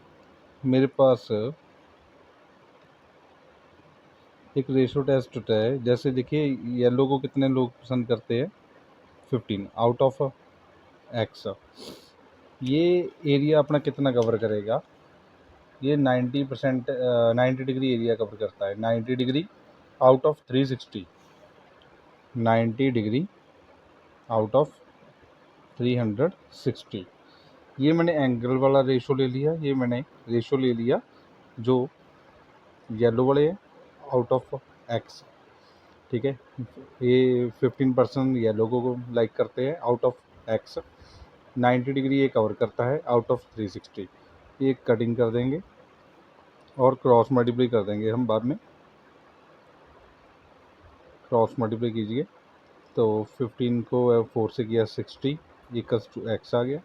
मेरे पास एक रेशो टेस्ट होता है। जैसे देखिए येलो को कितने लोग पसंद करते हैं, 15 आउट ऑफ x। ये एरिया अपना कितना कवर करेगा, ये 90 डिग्री एरिया कवर करता है। 90 degree out of 360, 90 degree out of 360। ये मैंने एंगल वाला रेशो ले लिया, ये मैंने रेशो ले लिया जो येलो वाले है आउट ऑफ x, ठीक है। ये 15% येलो को लाइक करते हैं आउट ऑफ x, 90 डिग्री ये कवर करता है आउट ऑफ 360। ये कटिंग कर देंगे और क्रॉस मल्टीप्लाई कर देंगे हम बाद में, क्रॉस मल्टीप्लाई कीजिए। तो 15 को 4 से किया 60 इक्वल्स टू x आ गया।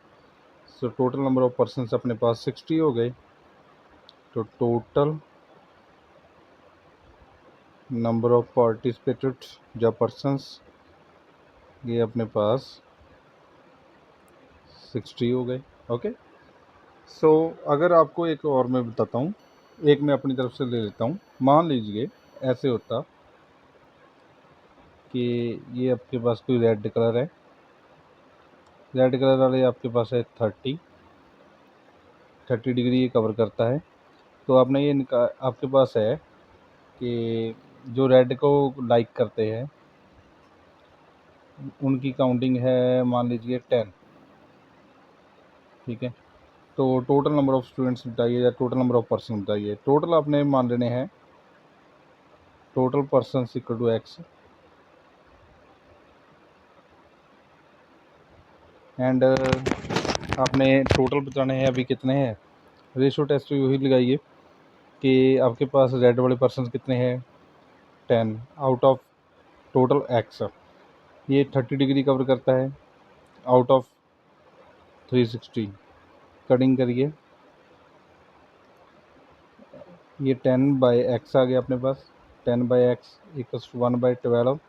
सो टोटल नंबर ऑफ पर्सन अपने पास 60 हो गए। तो टोटल नंबर ऑफ पार्टिसिपेटेड या पर्सनस ये अपने पास 60 हो गए। ओके। सो अगर आपको एक और मैं बताता हूँ, एक मैं अपनी तरफ से ले लेता हूँ। मान लीजिए ऐसे होता कि ये आपके पास कोई रेड कलर है, रेड कलर वाले आपके पास है 30 डिग्री ये कवर करता है। तो आपने ये आपके पास है कि जो रेड को लाइक करते हैं उनकी काउंटिंग है मान लीजिए 10। ठीक है। तो टोटल नंबर ऑफ स्टूडेंट्स बताइए या टोटल नंबर ऑफ पर्सन बताइए। टोटल आपने मान लेने हैं total person equal to X and आपने टोटल बताने हैं अभी कितने हैं। रेशो टेस्ट वही लगाइए कि आपके पास रेड वाले पर्सन कितने हैं 10 आउट ऑफ टोटल एक्स। ये 30 डिग्री कवर करता है आउट ऑफ 360। कटिंग करिए, ये 10 बाई एक्स आ गया अपने पास। 10 by X equals to 1/12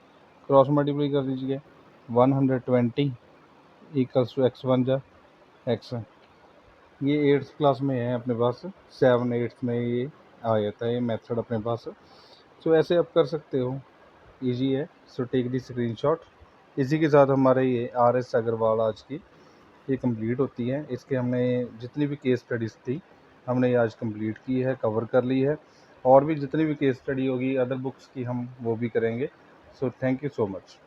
cross multiply कर दीजिए। 120 इक्वल्स टू x1 जा एक्स। ये 8th क्लास में है अपने पास, 7 8 में ये आ जाता है ये मेथड अपने पास। सो ऐसे आप कर सकते हो, इजी है। So take the screenshot. इसी के साथ हमारे ये RS अग्रवाल आज की ये कंप्लीट होती है। इसके हमने जितनी भी केस स्टडीज़ थी हमने ये आज कंप्लीट की है, कवर कर ली है। और भी जितनी भी केस स्टडी होगी अदर बुक्स की हम वो भी करेंगे। So thank you so much.